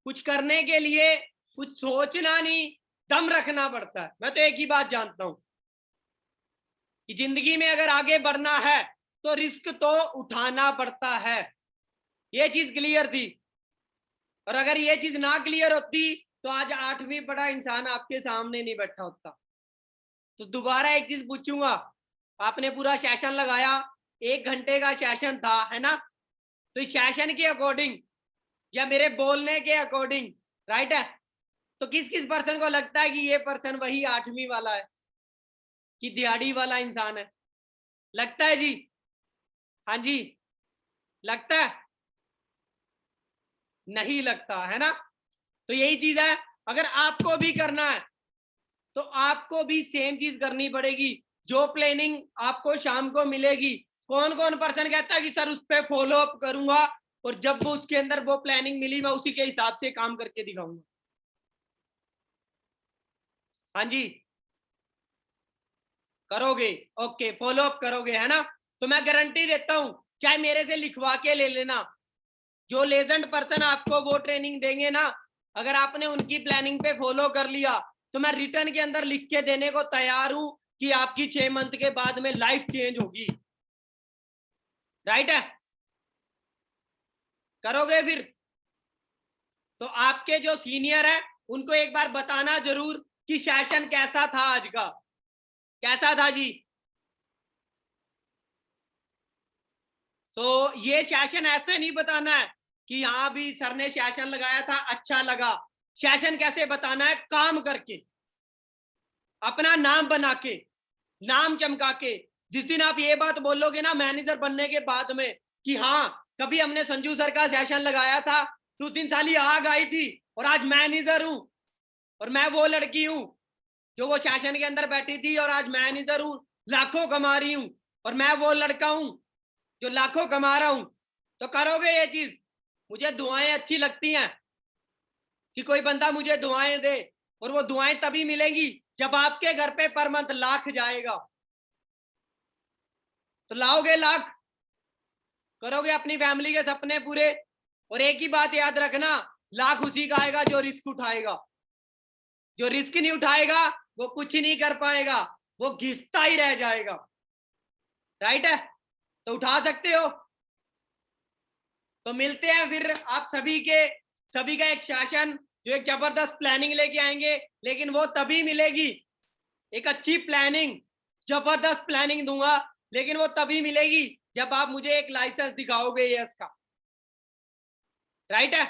[SPEAKER 1] कुछ करने के लिए कुछ सोचना नहीं, दम रखना पड़ता है। मैं तो एक ही बात जानता हूं कि जिंदगी में अगर आगे बढ़ना है तो रिस्क तो उठाना पड़ता है। ये चीज क्लियर थी? और अगर ये चीज ना क्लियर होती तो आज 8वीं पढ़ा इंसान आपके सामने नहीं बैठा होता। तो दोबारा एक चीज पूछूंगा, आपने पूरा सेशन लगाया, 1 घंटे का सेशन था, है ना? तो इस सेशन के अकॉर्डिंग या मेरे बोलने के अकॉर्डिंग, राइट है, तो किस किस पर्सन को लगता है कि ये पर्सन वही 8वीं वाला है, कि दिहाड़ी वाला इंसान है? लगता है जी? हाँ जी, लगता है? नहीं लगता, है ना? तो यही चीज है, अगर आपको भी करना है तो आपको भी सेम चीज करनी पड़ेगी। जो प्लानिंग आपको शाम को मिलेगी, कौन कौन पर्सन कहता है कि सर उस पर फॉलो अप करूंगा, और जब वो उसके अंदर वो प्लानिंग मिली मैं उसी के हिसाब से काम करके दिखाऊंगा? हाँ जी, करोगे? ओके, फॉलो अप करोगे, है ना? तो मैं गारंटी देता हूं, चाहे मेरे से लिखवा के ले लेना, जो लेजेंड पर्सन आपको वो ट्रेनिंग देंगे ना, अगर आपने उनकी प्लानिंग पे फॉलो कर लिया तो मैं रिटर्न के अंदर लिख के देने को तैयार हूं कि आपकी 6 मंथ के बाद में लाइफ चेंज होगी। राइट है? करोगे फिर? तो आपके जो सीनियर है उनको एक बार बताना जरूर कि सेशन कैसा था आज का, कैसा था जी? तो ये सेशन ऐसे नहीं बताना है कि हाँ भी सर ने सेशन लगाया था अच्छा लगा। सेशन कैसे बताना है? काम करके, अपना नाम बना के, नाम चमका के। जिस दिन आप ये बात बोलोगे ना मैनेजर बनने के बाद में कि हाँ कभी हमने संजू सर का सेशन लगाया था, तो उस दिन साली आग आई थी, और आज मैनेजर हूं, और मैं वो लड़की हूं जो वो सेशन के अंदर बैठी थी, और आज मैनेजर हूं, लाखों कमा रही हूं, और मैं वो लड़का हूं जो लाखों कमा रहा हूं। तो करोगे ये चीज? मुझे दुआएं अच्छी लगती हैं कि कोई बंदा मुझे दुआएं दे, और वो दुआएं तभी मिलेंगी जब आपके घर पे पर मंथ लाख जाएगा। तो लाओगे लाख? करोगे अपनी फैमिली के सपने पूरे? और एक ही बात याद रखना, लाख उसी का आएगा जो रिस्क उठाएगा। जो रिस्क नहीं उठाएगा वो कुछ नहीं कर पाएगा, वो घिसता ही रह जाएगा। राइट है? तो उठा सकते हो? तो मिलते हैं फिर आप सभी का एक शासन जो एक जबरदस्त प्लानिंग लेके आएंगे, लेकिन वो तभी मिलेगी, एक अच्छी प्लानिंग, जबरदस्त प्लानिंग दूंगा, लेकिन वो तभी मिलेगी जब आप मुझे एक लाइसेंस दिखाओगे एएस का, राइट है।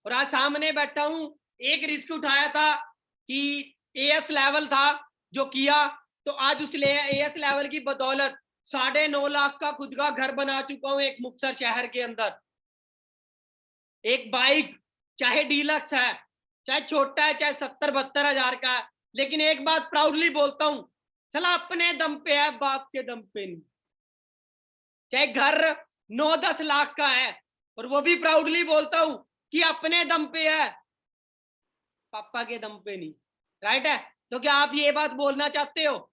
[SPEAKER 1] और आज सामने बैठा हूं, एक रिस्क उठाया था कि एएस लेवल था जो किया, तो आज उस एएस लेवल की बदौलत 9.5 लाख का खुद का घर बना चुका हूं एक मुक्तसर शहर के अंदर। एक बाइक चाहे डीलक्स है, चाहे छोटा है, चाहे 70-72 हजार का है, लेकिन एक बात प्राउडली बोलता हूं, चला अपने दम पे है, बाप के दम पे नहीं। चाहे घर 9-10 लाख का है, और वो भी प्राउडली बोलता हूं कि अपने दम पे है, पापा के दम पे नहीं, राइट है। तो क्या आप ये बात बोलना चाहते हो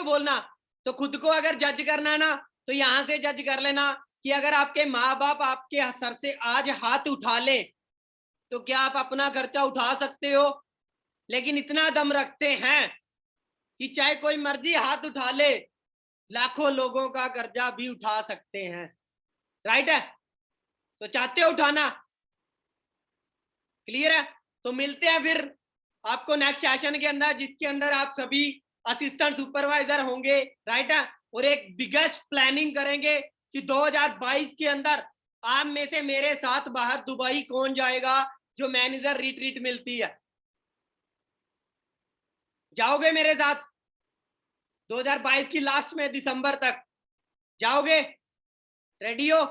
[SPEAKER 1] बोलना? तो खुद को अगर जज करना ना, तो यहां से जज कर लेना कि अगर आपके माँ बाप आपके सर से आज हाथ उठा ले, तो क्या आप अपना खर्चा उठा सकते हो? लेकिन इतना दम रखते हैं कि चाहे कोई मर्जी हाथ उठा ले, लाखों लोगों का कर्जा भी उठा सकते हैं, राइट है। तो चाहते हो उठाना? क्लियर है? तो मिलते हैं फिर आपको नेक्स्ट सेशन के अंदर, जिसके अंदर आप सभी असिस्टेंट सुपरवाइजर होंगे, राइट है। और एक बिगेस्ट प्लानिंग करेंगे कि 2022 के अंदर आप में से मेरे साथ बाहर दुबई कौन जाएगा, जो मैनेजर रिट्रीट मिलती है। जाओगे मेरे साथ 2022 की लास्ट में दिसंबर तक? जाओगे? रेडी हो?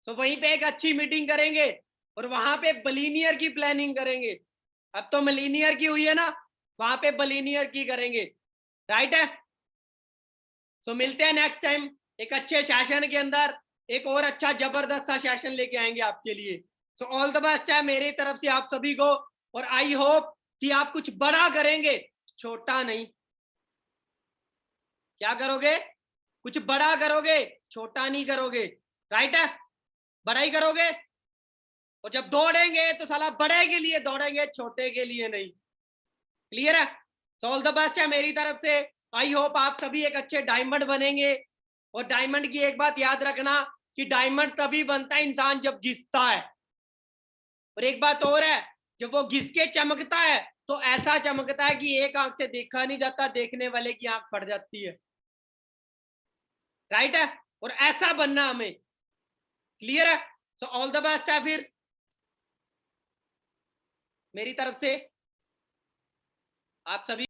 [SPEAKER 1] तो वहीं पे एक अच्छी मीटिंग करेंगे और वहां पे बलिनियर की प्लानिंग करेंगे। अब तो मिलीनियर की हुई है ना, वहां पे बलिनियर की करेंगे, राइट है। तो मिलते हैं नेक्स्ट टाइम एक अच्छे सेशन के अंदर, एक और अच्छा जबरदस्त सा सेशन लेके आएंगे आपके लिए। सो ऑल द बेस्ट है मेरी तरफ से आप सभी को, और आई होप कि आप कुछ बड़ा करेंगे, छोटा नहीं। क्या करोगे? कुछ बड़ा करोगे, छोटा नहीं करोगे, राइट है। बड़ा ही करोगे, और जब दौड़ेंगे तो साला बड़े के लिए दौड़ेंगे, छोटे के लिए नहीं। क्लियर है? सो ऑल द बेस्ट है मेरी तरफ से। आई होप आप सभी एक अच्छे डायमंड बनेंगे। और डायमंड की एक बात याद रखना कि डायमंड तभी बनता है इंसान जब घिसता है। और एक बात और है, जब वो घिस के चमकता है तो ऐसा चमकता है कि एक आंख से देखा नहीं जाता, देखने वाले की आंख फट जाती है, राइट है। और ऐसा बनना हमें। क्लियर है? सो ऑल द बेस्ट है फिर मेरी तरफ से आप सभी।